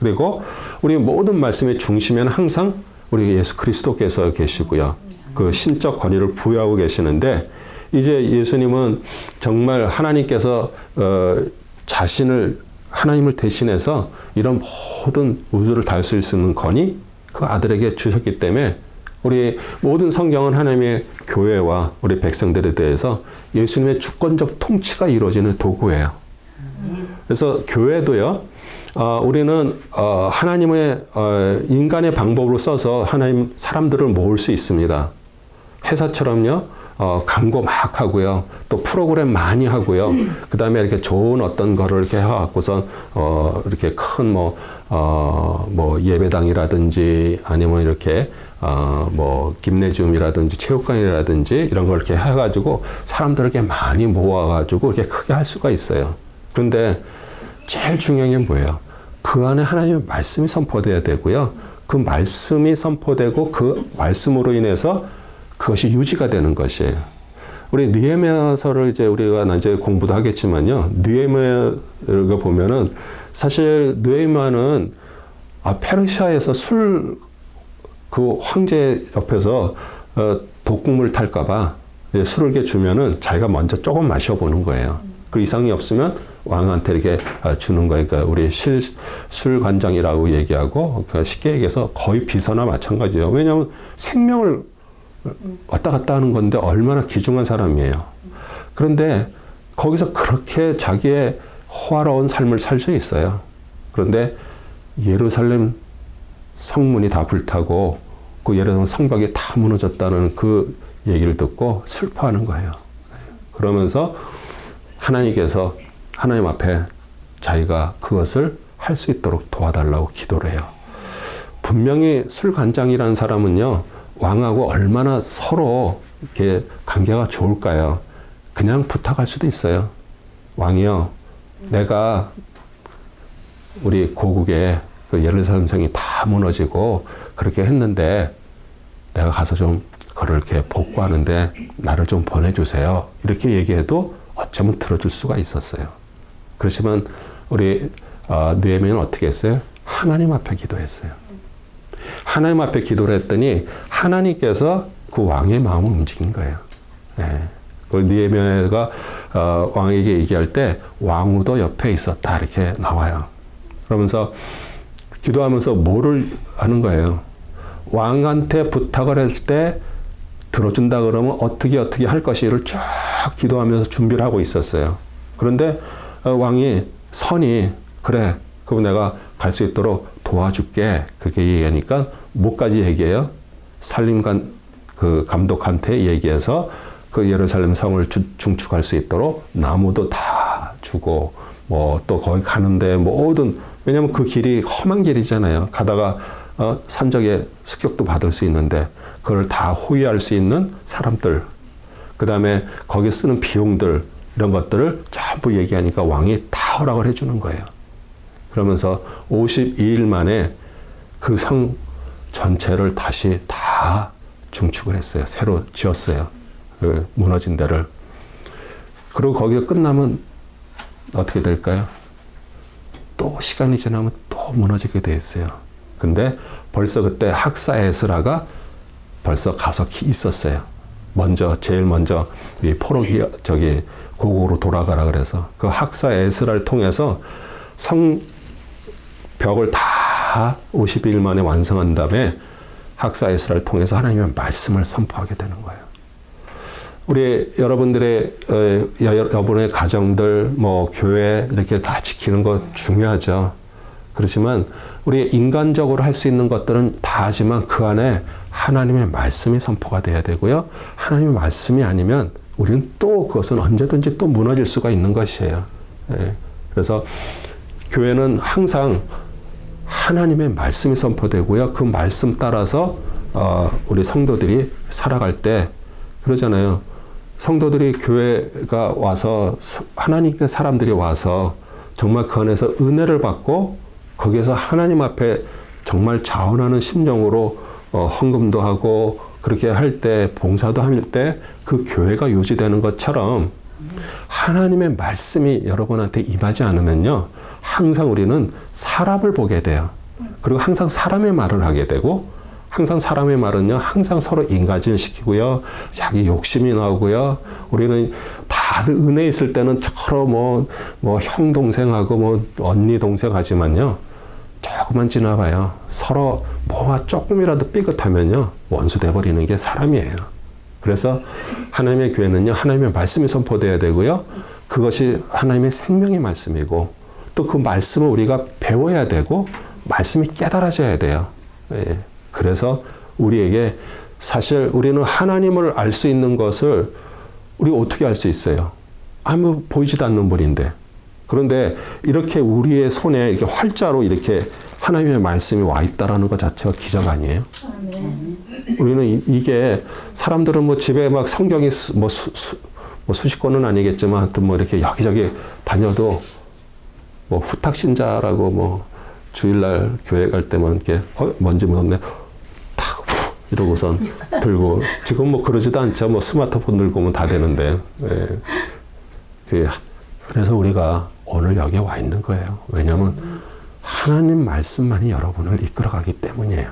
그리고 우리 모든 말씀의 중심에는 항상 우리 예수 그리스도께서 계시고요. 그 신적 권위를 부여하고 계시는데 이제 예수님은 정말 하나님께서 자신을 하나님을 대신해서 이런 모든 우주를 다스릴 수 있는 권위 그 아들에게 주셨기 때문에 우리 모든 성경은 하나님의 교회와 우리 백성들에 대해서 예수님의 주권적 통치가 이루어지는 도구예요. 그래서 교회도요. 우리는 하나님의 인간의 방법으로 써서 하나님 사람들을 모을 수 있습니다. 회사처럼요. 광고 막 하고요. 또 프로그램 많이 하고요. 그 다음에 이렇게 좋은 어떤 거를 이렇게 해갖고선, 이렇게 큰 뭐 예배당이라든지 아니면 이렇게, 김내줌이라든지 체육관이라든지 이런 걸 이렇게 해가지고 사람들을 이렇게 많이 모아가지고 이렇게 크게 할 수가 있어요. 그런데 제일 중요한 게 뭐예요? 그 안에 하나님의 말씀이 선포돼야 되고요. 그 말씀이 선포되고 그 말씀으로 인해서 그것이 유지가 되는 것이에요. 우리 느헤미야서를 이제 우리가 이제 공부도 하겠지만요. 느헤미야를 보면은 사실 느헤미야는 페르시아에서 그 황제 옆에서 독국물 탈까봐 술을 이렇게 주면은 자기가 먼저 조금 마셔보는 거예요. 그 이상이 없으면 왕한테 이렇게 주는 거예요. 그러니까 우리 술관장이라고 얘기하고 쉽게 얘기해서 거의 비서나 마찬가지예요. 왜냐하면 생명을 왔다 갔다 하는 건데 얼마나 귀중한 사람이에요. 그런데 거기서 그렇게 자기의 호화로운 삶을 살 수 있어요. 그런데 예루살렘 성문이 다 불타고 그 예루살렘 성벽이 다 무너졌다는 그 얘기를 듣고 슬퍼하는 거예요. 그러면서 하나님께서 하나님 앞에 자기가 그것을 할 수 있도록 도와달라고 기도를 해요. 분명히 술관장이라는 사람은요, 왕하고 얼마나 서로 이렇게 관계가 좋을까요? 그냥 부탁할 수도 있어요. 왕이요, 내가 우리 고국에 그 예루살렘 성이 다 무너지고 그렇게 했는데 내가 가서 좀 그걸 이렇게 복구하는데 나를 좀 보내주세요. 이렇게 얘기해도 어쩌면 들어줄 수가 있었어요. 그렇지만 우리 느헤미야는 어떻게 했어요? 하나님 앞에 기도했어요. 하나님 앞에 기도를 했더니 하나님께서 그 왕의 마음을 움직인 거예요. 예. 그 느헤미야가 왕에게 얘기할 때 왕후도 옆에 있었다 이렇게 나와요. 그러면서 기도하면서 뭐를 하는 거예요? 왕한테 부탁을 할 때 들어준다 그러면 어떻게 할 것이를 쭉 기도하면서 준비를 하고 있었어요. 그런데 왕이 선이 그래 그럼 내가 갈 수 있도록 도와줄게 그렇게 얘기하니까 뭐까지 얘기해요? 살림관 그 감독한테 얘기해서 그 예루살렘 성을 중축할 수 있도록 나무도 다 주고 뭐 또 거기 가는데 모든 왜냐면 그 길이 험한 길이잖아요. 가다가 산적의 습격도 받을 수 있는데 그걸 다 호위할 수 있는 사람들 그 다음에 거기 쓰는 비용들 이런 것들을 전부 얘기하니까 왕이 다 허락을 해주는 거예요. 그러면서 52일 만에 그 성 전체를 다시 다 중축을 했어요. 새로 지었어요. 그 무너진 데를. 그리고 거기가 끝나면 어떻게 될까요? 또 시간이 지나면 또 무너지게 돼 있어요. 근데 벌써 그때 학사 에스라가 벌써 가서 있었어요. 제일 먼저 이 포로기 고국으로 돌아가라 그래서 그 학사 에스라를 통해서 성벽을 다 52일 만에 완성한 다음에 학사 에스라를 통해서 하나님의 말씀을 선포하게 되는 거예요. 우리 여러분의 가정들, 교회 이렇게 다 지키는 거 중요하죠. 그렇지만 우리 인간적으로 할 수 있는 것들은 다 하지만 그 안에 하나님의 말씀이 선포가 돼야 되고요. 하나님의 말씀이 아니면 우리는 또 그것은 언제든지 또 무너질 수가 있는 것이에요. 그래서 교회는 항상 하나님의 말씀이 선포되고요. 그 말씀 따라서 우리 성도들이 살아갈 때 그러잖아요. 성도들이 교회가 와서 하나님께 사람들이 와서 정말 그 안에서 은혜를 받고 거기에서 하나님 앞에 정말 자원하는 심령으로 헌금도 하고 그렇게 할 때, 봉사도 할 때 그 교회가 유지되는 것처럼 하나님의 말씀이 여러분한테 임하지 않으면요, 항상 우리는 사람을 보게 돼요. 그리고 항상 사람의 말을 하게 되고, 항상 사람의 말은요, 항상 서로 인가진시키고요, 자기 욕심이 나오고요, 우리는 다들 은혜 있을 때는 서로 뭐 형 동생하고 뭐 언니 동생 하지만요, 조금만 지나봐요, 서로 뭐가 조금이라도 삐끗하면요, 원수 돼버리는 게 사람이에요. 그래서 하나님의 교회는요, 하나님의 말씀이 선포되어야 되고요, 그것이 하나님의 생명의 말씀이고, 또 그 말씀을 우리가 배워야 되고, 말씀이 깨달아져야 돼요. 예. 그래서 우리에게, 사실 우리는 하나님을 알 수 있는 것을 우리가 어떻게 알 수 있어요? 아무 보이지도 않는 분인데. 그런데 이렇게 우리의 손에 이렇게 활자로 이렇게 하나님의 말씀이 와 있다라는 것 자체가 기적 아니에요? 우리는 이게, 사람들은 뭐 집에 막 성경이 뭐 수십 권은 아니겠지만 하여튼 뭐 이렇게 여기저기 다녀도 뭐 후탁 신자라고 뭐 주일날 교회 갈 때만 이렇게 먼지 묻었네 탁 이러고선 들고, 지금 뭐 그러지도 않죠. 뭐 스마트폰 들고 오면 다 되는데. 예. 그래서 우리가 오늘 여기에 와 있는 거예요. 왜냐하면 하나님 말씀만이 여러분을 이끌어가기 때문이에요.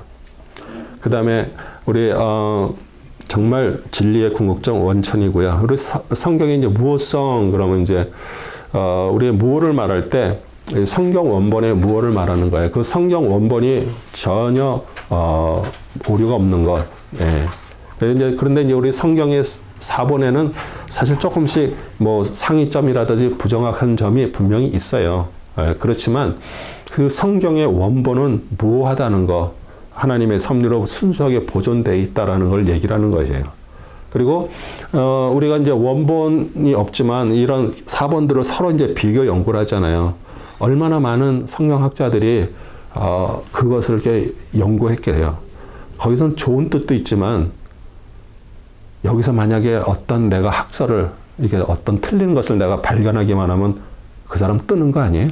그 다음에 우리 정말 진리의 궁극적 원천이고요. 우리 성경의 이제 무엇성, 그러면 이제 우리의 무엇을 말할 때 성경 원본의 무엇을 말하는 거예요. 그 성경 원본이 전혀 오류가 없는 것. 예. 그런데 이제 우리 성경의 사본에는 사실 조금씩 뭐 상이점이라든지 부정확한 점이 분명히 있어요. 예. 그렇지만 그 성경의 원본은 무효하다는 거, 하나님의 섭리로 순수하게 보존되어 있다라는 걸 얘기를 하는 것이에요. 그리고 우리가 이제 원본이 없지만 이런 사본들을 서로 이제 비교 연구를 하잖아요. 얼마나 많은 성경학자들이 그것을 이렇게 연구했게요. 거기선 좋은 뜻도 있지만, 여기서 만약에 어떤 내가 학설을, 이게 어떤 틀린 것을 내가 발견하기만 하면 그 사람 뜨는 거 아니에요?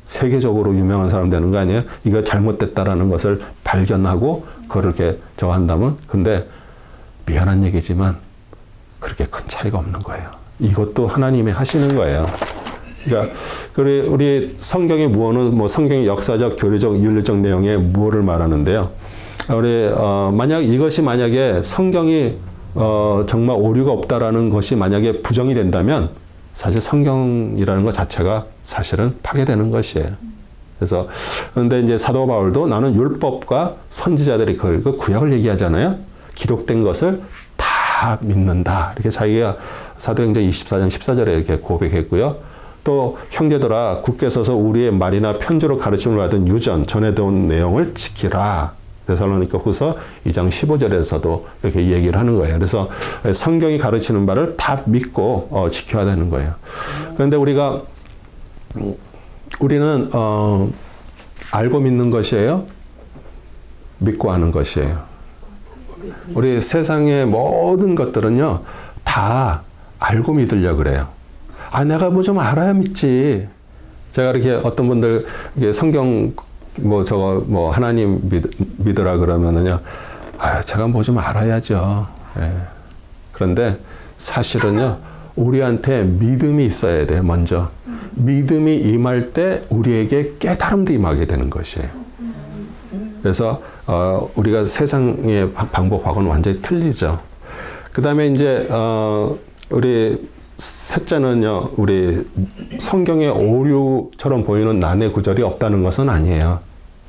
세계적으로 유명한 사람 되는 거 아니에요? 이거 잘못됐다라는 것을 발견하고 그걸 이렇게 저한다면. 근데 미안한 얘기지만 그렇게 큰 차이가 없는 거예요. 이것도 하나님이 하시는 거예요. 그러니까 우리 성경의 무엇은 뭐 성경의 역사적, 교리적, 윤리적 내용의 무엇을 말하는데요. 우리 이것이 만약에 성경이 정말 오류가 없다라는 것이 만약에 부정이 된다면, 사실 성경이라는 것 자체가 사실은 파괴되는 것이에요. 그래서, 그런데 이제 사도 바울도 나는 율법과 선지자들이 그 구약을 얘기하잖아요. 기록된 것을 다 믿는다. 이렇게 자기가 사도행전 24장 14절에 이렇게 고백했고요. 또 형제들아, 굳게 서서 우리의 말이나 편지로 가르침을 받은 유전, 전해온 내용을 지키라. 데살로니가 후서 2장 15절에서도 이렇게 얘기를 하는 거예요. 그래서 성경이 가르치는 바를 다 믿고 지켜야 되는 거예요. 그런데 우리는 알고 믿는 것이에요? 믿고 하는 것이에요. 우리 세상의 모든 것들은요, 다 알고 믿으려고 그래요. 내가 뭐 좀 알아야 믿지. 제가 이렇게 어떤 분들 성경 하나님 믿으라 그러면은요, 제가 뭐 좀 알아야죠. 예. 그런데 사실은요, 우리한테 믿음이 있어야 돼요, 먼저. 믿음이 임할 때 우리에게 깨달음도 임하게 되는 것이에요. 그래서, 우리가 세상의 방법하고는 완전히 틀리죠. 그 다음에 이제, 우리 셋째는요, 우리 성경의 오류처럼 보이는 난해 구절이 없다는 것은 아니에요.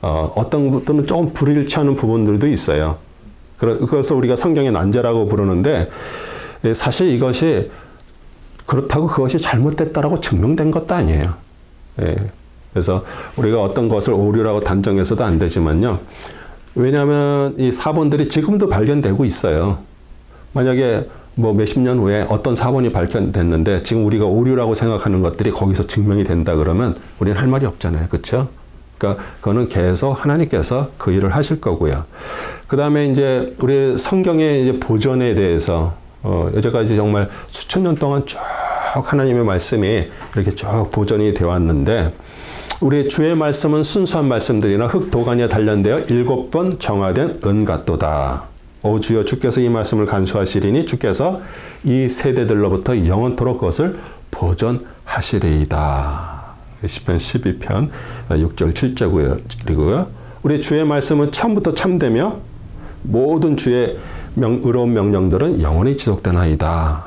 어떤 것들은 조금 불일치하는 부분들도 있어요. 그래서 우리가 성경의 난제라고 부르는데, 사실 이것이 그렇다고 그것이 잘못됐다라고 증명된 것도 아니에요. 예. 그래서 우리가 어떤 것을 오류라고 단정해서도 안 되지만요. 왜냐하면 이 사본들이 지금도 발견되고 있어요. 만약에 뭐 몇십 년 후에 어떤 사본이 발견됐는데 지금 우리가 오류라고 생각하는 것들이 거기서 증명이 된다 그러면 우리는 할 말이 없잖아요. 그렇죠? 그러니까 그거는 계속 하나님께서 그 일을 하실 거고요. 그 다음에 이제 우리 성경의 이제 보존에 대해서 여태까지 정말 수천 년 동안 쭉 하나님의 말씀이 이렇게 쭉 보존이 되어 왔는데, 우리 주의 말씀은 순수한 말씀들이나 흙 도가니에 단련되어 7번 정화된 은 같도다. 오 주여 주께서 이 말씀을 간수하시리니 주께서 이 세대들로부터 영원토록 그것을 보존하시리이다. 시편 12편 6절 7절이고요. 우리 주의 말씀은 처음부터 참되며 모든 주의 의로운 명령들은 영원히 지속되나이다.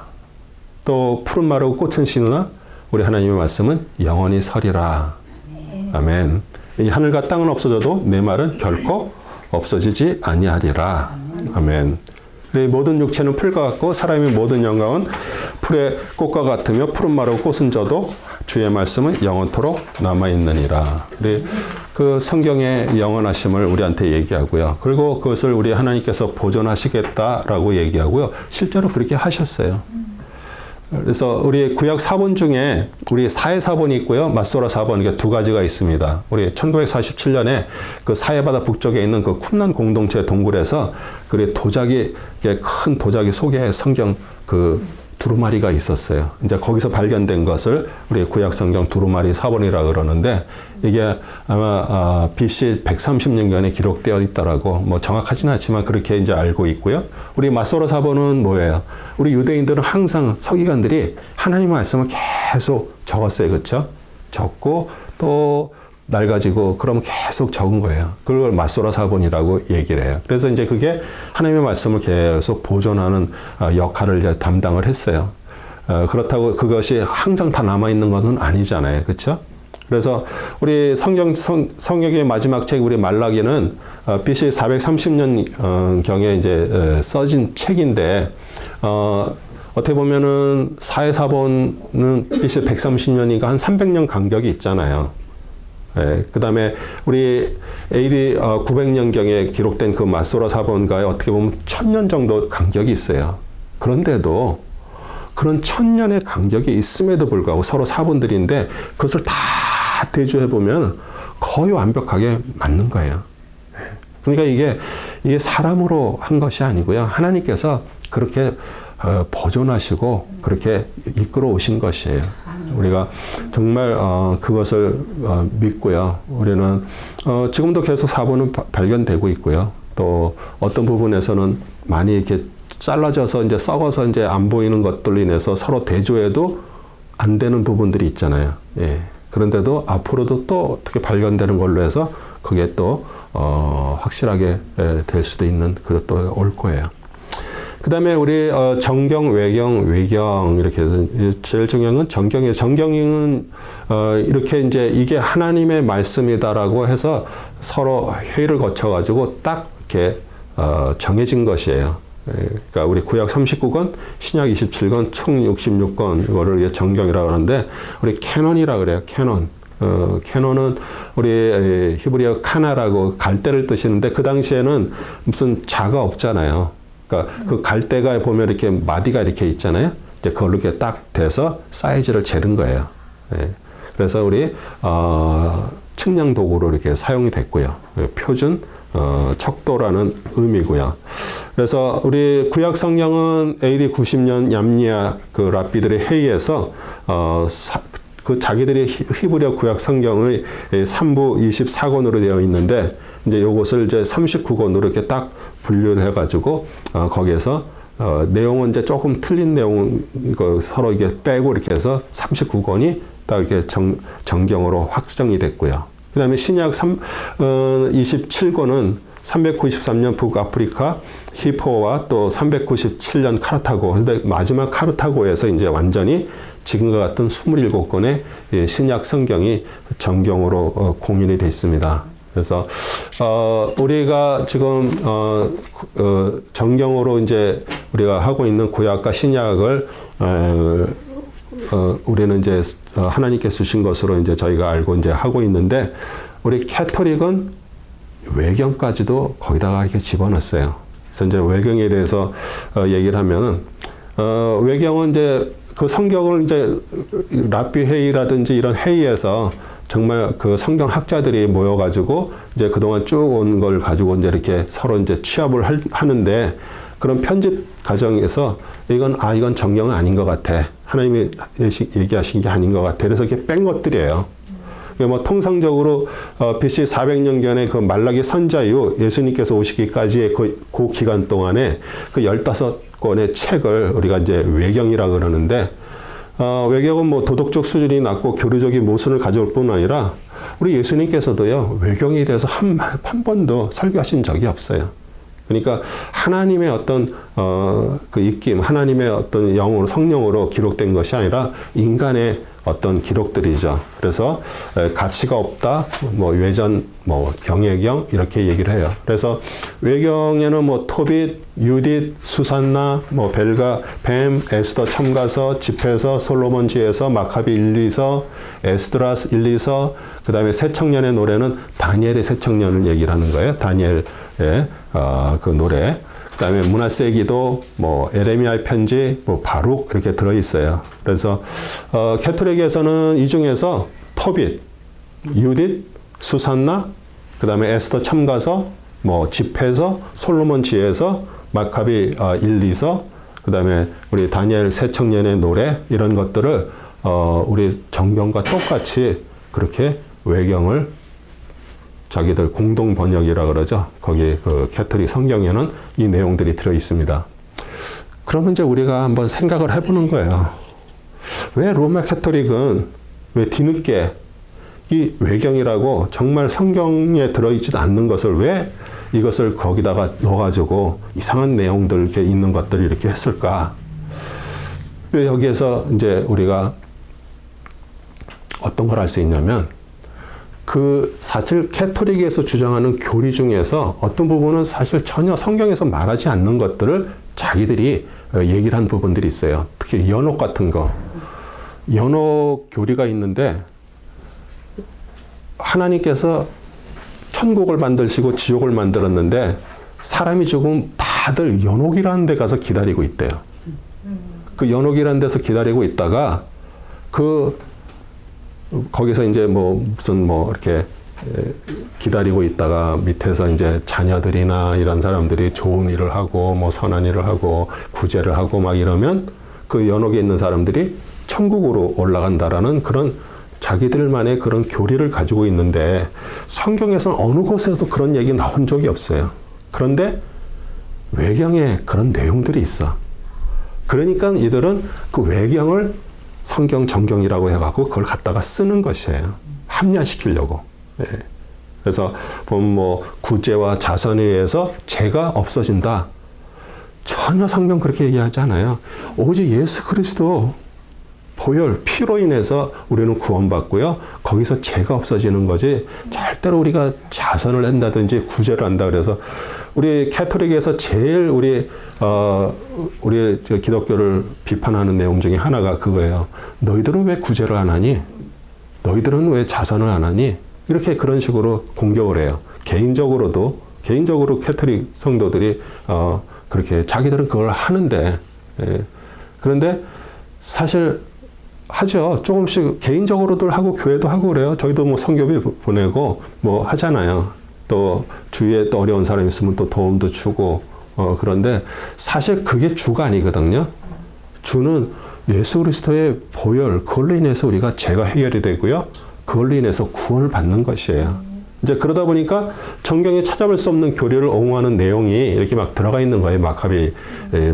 또 푸른 마르고 꽃은 시누나 우리 하나님의 말씀은 영원히 서리라. 아멘. 이 하늘과 땅은 없어져도 내 말은 결코 없어지지 아니하리라. 아멘. 모든 육체는 풀과 같고 사람의 모든 영광은 풀의 꽃과 같으며 푸른 마르고 꽃은 져도 주의 말씀은 영원토록 남아있느니라. 그 성경의 영원하심을 우리한테 얘기하고요. 그리고 그것을 우리 하나님께서 보존하시겠다라고 얘기하고요. 실제로 그렇게 하셨어요. 그래서 우리 구약 사본 중에 우리 사해 사본이 있고요. 맞소라 사본, 이게 두 가지가 있습니다. 우리 1947년에 그 사해바다 북쪽에 있는 그 쿰란 공동체 동굴에서 그 도자기, 큰 도자기 속에 성경 그 두루마리가 있었어요. 이제 거기서 발견된 것을 우리 구약 성경 두루마리 사본이라 그러는데 이게 아마 BC 130년경에 기록되어 있다라고 뭐 정확하지는 않지만 그렇게 이제 알고 있고요. 우리 마소라 사본은 뭐예요? 우리 유대인들은 항상 서기관들이 하나님의 말씀을 계속 적었어요. 그렇죠? 적고 또 날 가지고 그럼 계속 적은 거예요. 그걸 마소라 사본이라고 얘기를 해요. 그래서 이제 그게 하나님의 말씀을 계속 보존하는 역할을 이제 담당을 했어요. 그렇다고 그것이 항상 다 남아있는 것은 아니잖아요. 그렇죠? 그래서 우리 성경의 마지막 책 우리 말라기는 BC 430년 경에 이제 써진 책인데 어떻게 보면은 사해사본은 BC 130년이니까 한 300년 간격이 있잖아요. 예, 그 다음에 우리 AD 900년경에 기록된 그 마소라 사본과에 어떻게 보면 1000년 정도 간격이 있어요. 그런데도 그런 1000년의 간격이 있음에도 불구하고 서로 사본들인데 그것을 다 대조해보면 거의 완벽하게 맞는 거예요. 그러니까 이게 사람으로 한 것이 아니고요. 하나님께서 그렇게 보존하시고 그렇게 이끌어 오신 것이에요. 우리가 정말 그것을 믿고요. 우리는 지금도 계속 사본은 발견되고 있고요. 또 어떤 부분에서는 많이 이렇게 잘라져서 이제 썩어서 이제 안 보이는 것들로 인해서 서로 대조해도 안 되는 부분들이 있잖아요. 예. 그런데도 앞으로도 또 어떻게 발견되는 걸로 해서 그게 또 확실하게 될 수도 있는 그것도 올 거예요. 그 다음에 우리 정경, 외경 이렇게 해서 제일 중요한 건 정경이에요. 정경은 이렇게 이제 이게 하나님의 말씀이다라고 해서 서로 회의를 거쳐가지고 딱 이렇게 정해진 것이에요. 그러니까 우리 구약 39권, 신약 27권, 총 66권 이거를 정경이라고 하는데 우리 캐논이라고 그래요. 캐논. 캐논은 우리 히브리어 카나라고 갈대를 뜻이는데 그 당시에는 무슨 자가 없잖아요. 그러니까 그 갈대가 보면 이렇게 마디가 이렇게 있잖아요. 이제 그걸로 이렇게 딱 돼서 사이즈를 재는 거예요. 예. 그래서 우리 측량 도구로 이렇게 사용이 됐고요. 표준 척도라는 의미고요. 그래서 우리 구약 성경은 AD 90년 얌니아 그 랍비들의 회의에서 그 자기들이 히브리어 구약 성경의 3부 24권으로 되어 있는데 이제 요것을 이제 39권으로 이렇게 딱 분류를 해가지고 거기에서 내용은 이제 조금 틀린 내용 서로 이게 빼고 이렇게 해서 39권이 딱 이렇게 정경으로 확정이 됐고요. 그 다음에 신약 27권은 393년 북아프리카 히포와 또 397년 카르타고. 근데 마지막 카르타고에서 이제 완전히 지금과 같은 27권의 신약 성경이 정경으로 공인이 되어 있습니다. 그래서 우리가 지금 정경으로 이제 우리가 하고 있는 구약과 신약을 우리는 이제 하나님께 주신 것으로 이제 저희가 알고 이제 하고 있는데 우리 캐토릭은 외경까지도 거기다가 이렇게 집어넣었어요. 그래서 이제 외경에 대해서 얘기를 하면은 외경은 이제 그 성경을 이제 랍비 회의라든지 이런 회의에서 정말 그 성경 학자들이 모여가지고 이제 그동안 쭉 온 걸 가지고 이제 이렇게 서로 이제 취합을 하는데 그런 편집 과정에서 이건 정경은 아닌 것 같아. 하나님이 얘기하신 게 아닌 것 같아. 그래서 이렇게 뺀 것들이에요. 뭐 통상적으로 BC 400년경의 그 말라기 선자 이후 예수님께서 오시기까지의 그 기간 동안에 그 15권의 책을 우리가 이제 외경이라 그러는데, 외경은 뭐 도덕적 수준이 낮고 교류적인 모순을 가져올 뿐 아니라 우리 예수님께서도요, 외경에 대해서 한 번도 설교하신 적이 없어요. 그러니까 하나님의 어떤 그 입김, 하나님의 어떤 영으로, 성령으로 기록된 것이 아니라 인간의 어떤 기록들이죠. 그래서 가치가 없다, 뭐 외전, 뭐 경외경 이렇게 얘기를 해요. 그래서 외경에는 뭐 토빗, 유딧, 수산나, 뭐 벨가, 뱀, 에스더 참가서, 집회서, 솔로몬 지혜서, 마카비 1, 2서, 에스드라스 1, 2서, 그 다음에 새청년의 노래는 다니엘의 새청년을 얘기를 하는 거예요. 다니엘의 그 노래. 그 다음에 므낫세의 기도, 뭐 에레미야의 편지, 뭐 바룩 이렇게 들어있어요. 그래서 캐톨릭에서는 이 중에서 토빗, 유딧, 수산나, 그 다음에 에스더 참가서, 뭐 집회서, 솔로몬 지혜서, 마카비 1, 2서, 그 다음에 우리 다니엘 새청년의 노래 이런 것들을 우리 정경과 똑같이 그렇게 외경을 자기들 공동 번역이라 그러죠. 거기 그 캐톨릭 성경에는 이 내용들이 들어 있습니다. 그러면 이제 우리가 한번 생각을 해보는 거예요. 왜 로마 캐톨릭은 왜 뒤늦게 이 외경이라고 정말 성경에 들어있지도 않는 것을 왜 이것을 거기다가 넣어가지고 이상한 내용들 이렇게 있는 것들을 이렇게 했을까? 왜 여기에서 이제 우리가 어떤 걸 알 수 있냐면, 그 사실 캐톨릭에서 주장하는 교리 중에서 어떤 부분은 사실 전혀 성경에서 말하지 않는 것들을 자기들이 얘기를 한 부분들이 있어요. 특히 연옥 같은 거. 연옥 교리가 있는데 하나님께서 천국을 만드시고 지옥을 만들었는데 사람이 죽으면 다들 연옥이라는 데 가서 기다리고 있대요. 그 연옥이라는 데서 기다리고 있다가 거기서 이제 뭐 무슨 뭐 이렇게 기다리고 있다가 밑에서 이제 자녀들이나 이런 사람들이 좋은 일을 하고 뭐 선한 일을 하고 구제를 하고 막 이러면 그 연옥에 있는 사람들이 천국으로 올라간다라는 그런 자기들만의 그런 교리를 가지고 있는데, 성경에서는 어느 곳에서도 그런 얘기 나온 적이 없어요. 그런데 외경에 그런 내용들이 있어. 그러니까 이들은 그 외경을 성경 정경이라고 해갖고 그걸 갖다가 쓰는 것이에요. 합리화시키려고. 예. 그래서 보면 뭐 구제와 자선에 의해서 죄가 없어진다. 전혀 성경 그렇게 얘기하지 않아요. 오직 예수 그리스도 보혈, 피로 인해서 우리는 구원받고요. 거기서 죄가 없어지는 거지 절대로 우리가 자선을 한다든지 구제를 한다 그래서 우리 캐톨릭에서 제일 우리 기독교를 비판하는 내용 중에 하나가 그거예요. 너희들은 왜 구제를 안 하니? 너희들은 왜 자선을 안 하니? 이렇게 그런 식으로 공격을 해요. 개인적으로 캐톨릭 성도들이 그렇게 자기들은 그걸 하는데, 예. 그런데 사실 하죠. 조금씩 개인적으로들 하고 교회도 하고 그래요. 저희도 뭐 선교비 보내고 뭐 하잖아요. 또 주위에 또 어려운 사람이 있으면 또 도움도 주고 그런데 사실 그게 주가 아니거든요. 주는 예수 그리스도의 보혈, 그걸로 인해서 우리가 죄가 해결이 되고요. 그걸로 인해서 구원을 받는 것이에요. 이제 그러다 보니까 성경에 찾아볼 수 없는 교리를 옹호하는 내용이 이렇게 막 들어가 있는 거예요. 마카비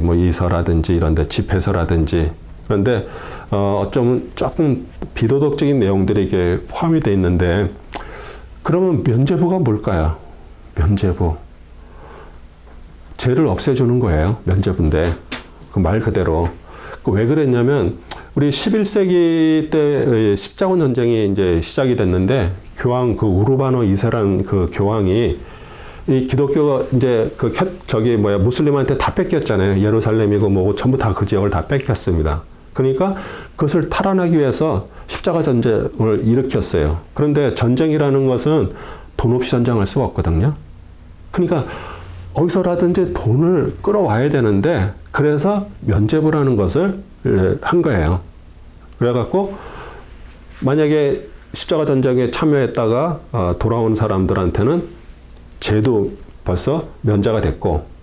뭐 이서라든지 이런데 집회서라든지. 그런데 어쩌면 조금 비도덕적인 내용들이 이게 포함이 돼 있는데, 그러면 면죄부가 뭘까요? 면죄부. 죄를 없애주는 거예요. 면죄부인데. 그 말 그대로. 왜 그랬냐면, 우리 11세기 때 십자군 전쟁이 이제 시작이 됐는데, 교황 그 우르바노 2세라는 그 교황이 이 기독교가 이제 무슬림한테 다 뺏겼잖아요. 예루살렘이고 뭐고 전부 다 그 지역을 다 뺏겼습니다. 그러니까 그것을 탈환하기 위해서 십자가 전쟁을 일으켰어요. 그런데 전쟁이라는 것은 돈 없이 전쟁할 수가 없거든요. 그러니까 어디서라든지 돈을 끌어와야 되는데, 그래서 면죄부라는 것을 한 거예요. 그래갖고 만약에 십자가 전쟁에 참여했다가 돌아온 사람들한테는 죄도 벌써 면제가 됐고,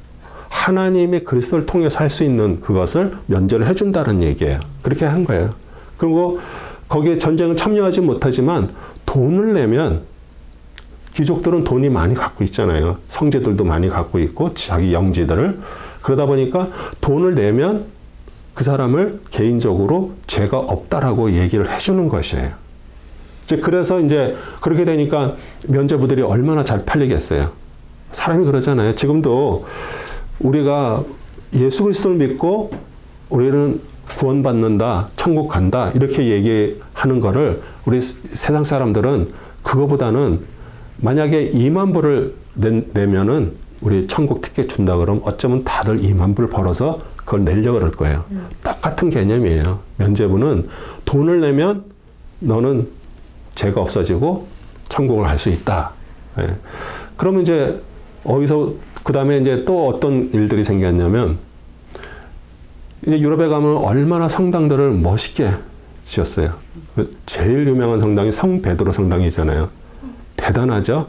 하나님의 그리스도를 통해서 할 수 있는 그것을 면제를 해준다는 얘기예요. 그렇게 한 거예요. 그리고 거기에 전쟁을 참여하지 못하지만 돈을 내면 귀족들은 돈이 많이 갖고 있잖아요. 성제들도 많이 갖고 있고 자기 영지들을. 그러다 보니까 돈을 내면 그 사람을 개인적으로 죄가 없다라고 얘기를 해주는 것이에요. 그래서 이제 그렇게 되니까 면죄부들이 얼마나 잘 팔리겠어요. 사람이 그러잖아요. 지금도 우리가 예수 그리스도를 믿고 우리는 구원받는다, 천국 간다 이렇게 얘기하는 거를 우리 세상 사람들은 그거보다는 만약에 2만 불을 내면은 우리 천국 티켓 준다 그러면 어쩌면 다들 2만 불 벌어서 그걸 내려고 그럴 거예요. 똑같은 개념이에요. 면죄부는 돈을 내면 너는 죄가 없어지고 천국을 갈 수 있다. 예. 그러면 이제 어디서 그 다음에 이제 또 어떤 일들이 생겼냐면 이제 유럽에 가면 얼마나 성당들을 멋있게 지었어요. 제일 유명한 성당이 성 베드로 성당이잖아요. 대단하죠?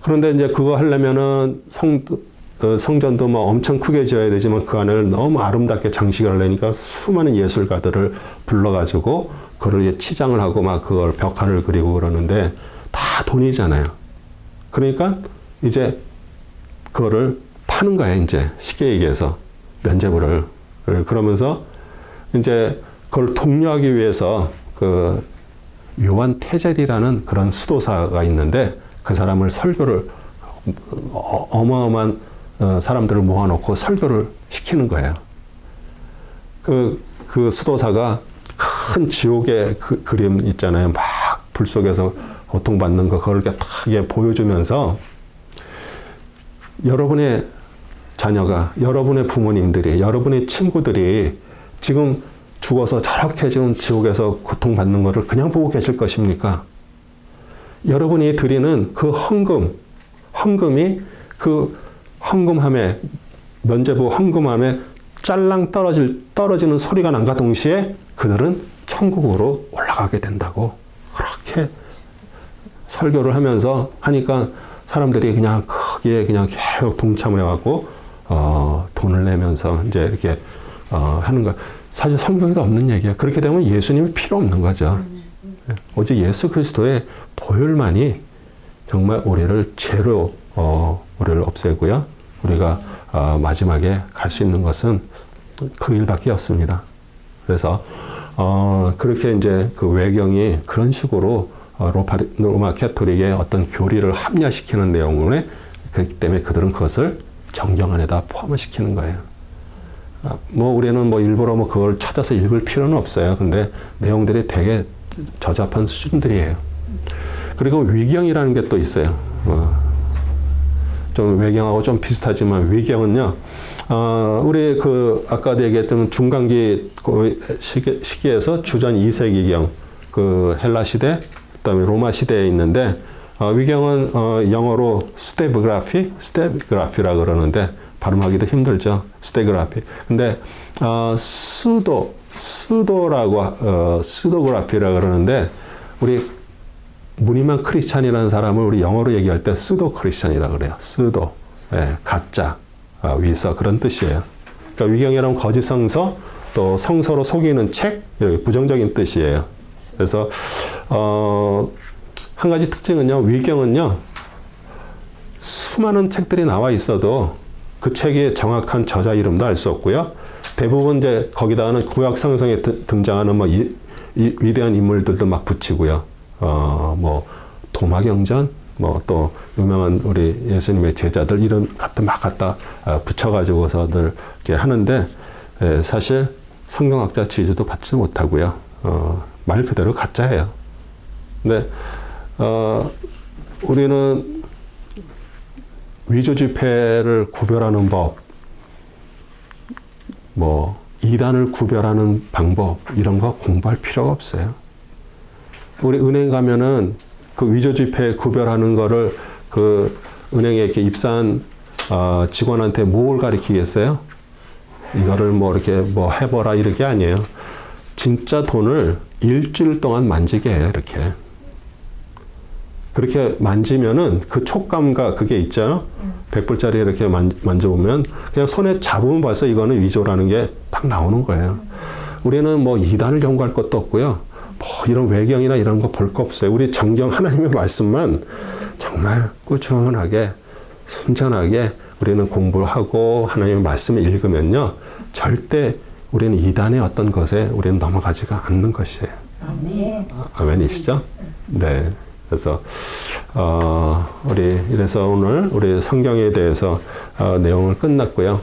그런데 이제 그거 하려면은 성전도 뭐 엄청 크게 지어야 되지만 그 안을 너무 아름답게 장식을 하려니까 수많은 예술가들을 불러가지고 그걸 치장을 하고 막 그걸 벽화를 그리고 그러는데 다 돈이잖아요. 그러니까 이제 그거를 파는 거예요. 이제 쉽게 얘기해서 면죄부를. 그러면서 이제 그걸 독려하기 위해서 그 요한 테젤이라는 그런 수도사가 있는데 그 사람을 설교를 어마어마한 사람들을 모아놓고 설교를 시키는 거예요. 그 수도사가 큰 지옥의 그림 있잖아요. 막 불 속에서 고통받는 거 그걸 이렇게 보여주면서 여러분의 자녀가, 여러분의 부모님들이, 여러분의 친구들이 지금 죽어서 저렇게 지금 지옥에서 고통받는 거를 그냥 보고 계실 것입니까? 여러분이 드리는 그 헌금이 그 헌금함에, 면죄부 헌금함에 짤랑 떨어지는 소리가 난과 동시에 그들은 천국으로 올라가게 된다고 그렇게 설교를 하면서 하니까 사람들이 그냥 크게 그냥 계속 동참을 해갖고 돈을 내면서 이제 이렇게 하는 거. 사실 성경에도 없는 얘기예요. 그렇게 되면 예수님이 필요 없는 거죠. 오직 예수 그리스도의 보혈만이 정말 우리를 죄로 우리를 없애고요. 우리가 마지막에 갈 수 있는 것은 그 일밖에 없습니다. 그래서 그렇게 이제 그 외경이 그런 식으로 로마 캐토릭의 어떤 교리를 합리화시키는 내용을 그렇기 때문에 그들은 그것을 정경 안에다 포함을 시키는 거예요. 뭐 우리는 뭐 일부러 뭐 그걸 찾아서 읽을 필요는 없어요. 근데 내용들이 되게 저잡한 수준들이에요. 그리고 위경이라는 게 또 있어요. 좀 외경하고 좀 비슷하지만 위경은요. 우리 그 아까도 얘기했던 중간기 시기에서 주전 2세기경 그 헬라 시대, 그다음에 로마 시대에 있는데 위경은 영어로 스테그라피라 그러는데 발음하기도 힘들죠. 스테그라피. 근데 스도그라피라 그러는데 우리 무늬만 크리스찬이라는 사람을 우리 영어로 얘기할 때 스도 크리스찬이라 그래요. 스도. 예, 가짜, 위서 그런 뜻이에요. 그러니까 위경이란 거짓 성서, 또 성서로 속이는 책, 이렇게 부정적인 뜻이에요. 그래서 한 가지 특징은요, 위경은요, 수많은 책들이 나와 있어도 그 책의 정확한 저자 이름도 알 수 없고요. 대부분 이제 거기다가는 구약 성경에 등장하는 뭐 위대한 인물들도 막 붙이고요. 뭐 도마경전, 뭐 또 유명한 우리 예수님의 제자들 이름 갖다 붙여가지고서들 이렇게 하는데 사실 성경학자 지지도 받지 못하고요. 말 그대로 가짜예요. 근데 우리는 위조 지폐를 구별하는 법, 뭐 이단을 구별하는 방법 이런 거 공부할 필요가 없어요. 우리 은행 가면은 그 위조 지폐 구별하는 거를 그 은행에 이렇게 입사한 직원한테 뭘 가르치겠어요? 이거를 뭐 이렇게 뭐 해보라 이렇게 아니에요. 진짜 돈을 일주일 동안 만지게 해요, 이렇게. 그렇게 만지면은 그 촉감과 그게 있죠. 100불짜리 이렇게 만져보면 그냥 손에 잡으면 벌써 이거는 위조라는 게 딱 나오는 거예요. 우리는 뭐 이단을 연구할 것도 없고요. 뭐 이런 외경이나 이런 거 볼 거 없어요. 우리 정경 하나님의 말씀만 정말 꾸준하게 순전하게 우리는 공부하고 하나님의 말씀을 읽으면요. 절대 우리는 이단의 어떤 것에 우리는 넘어가지가 않는 것이에요. 아멘이시죠? 네. 그래서 우리 이래서 오늘 우리 성경에 대해서 내용을 끝났고요.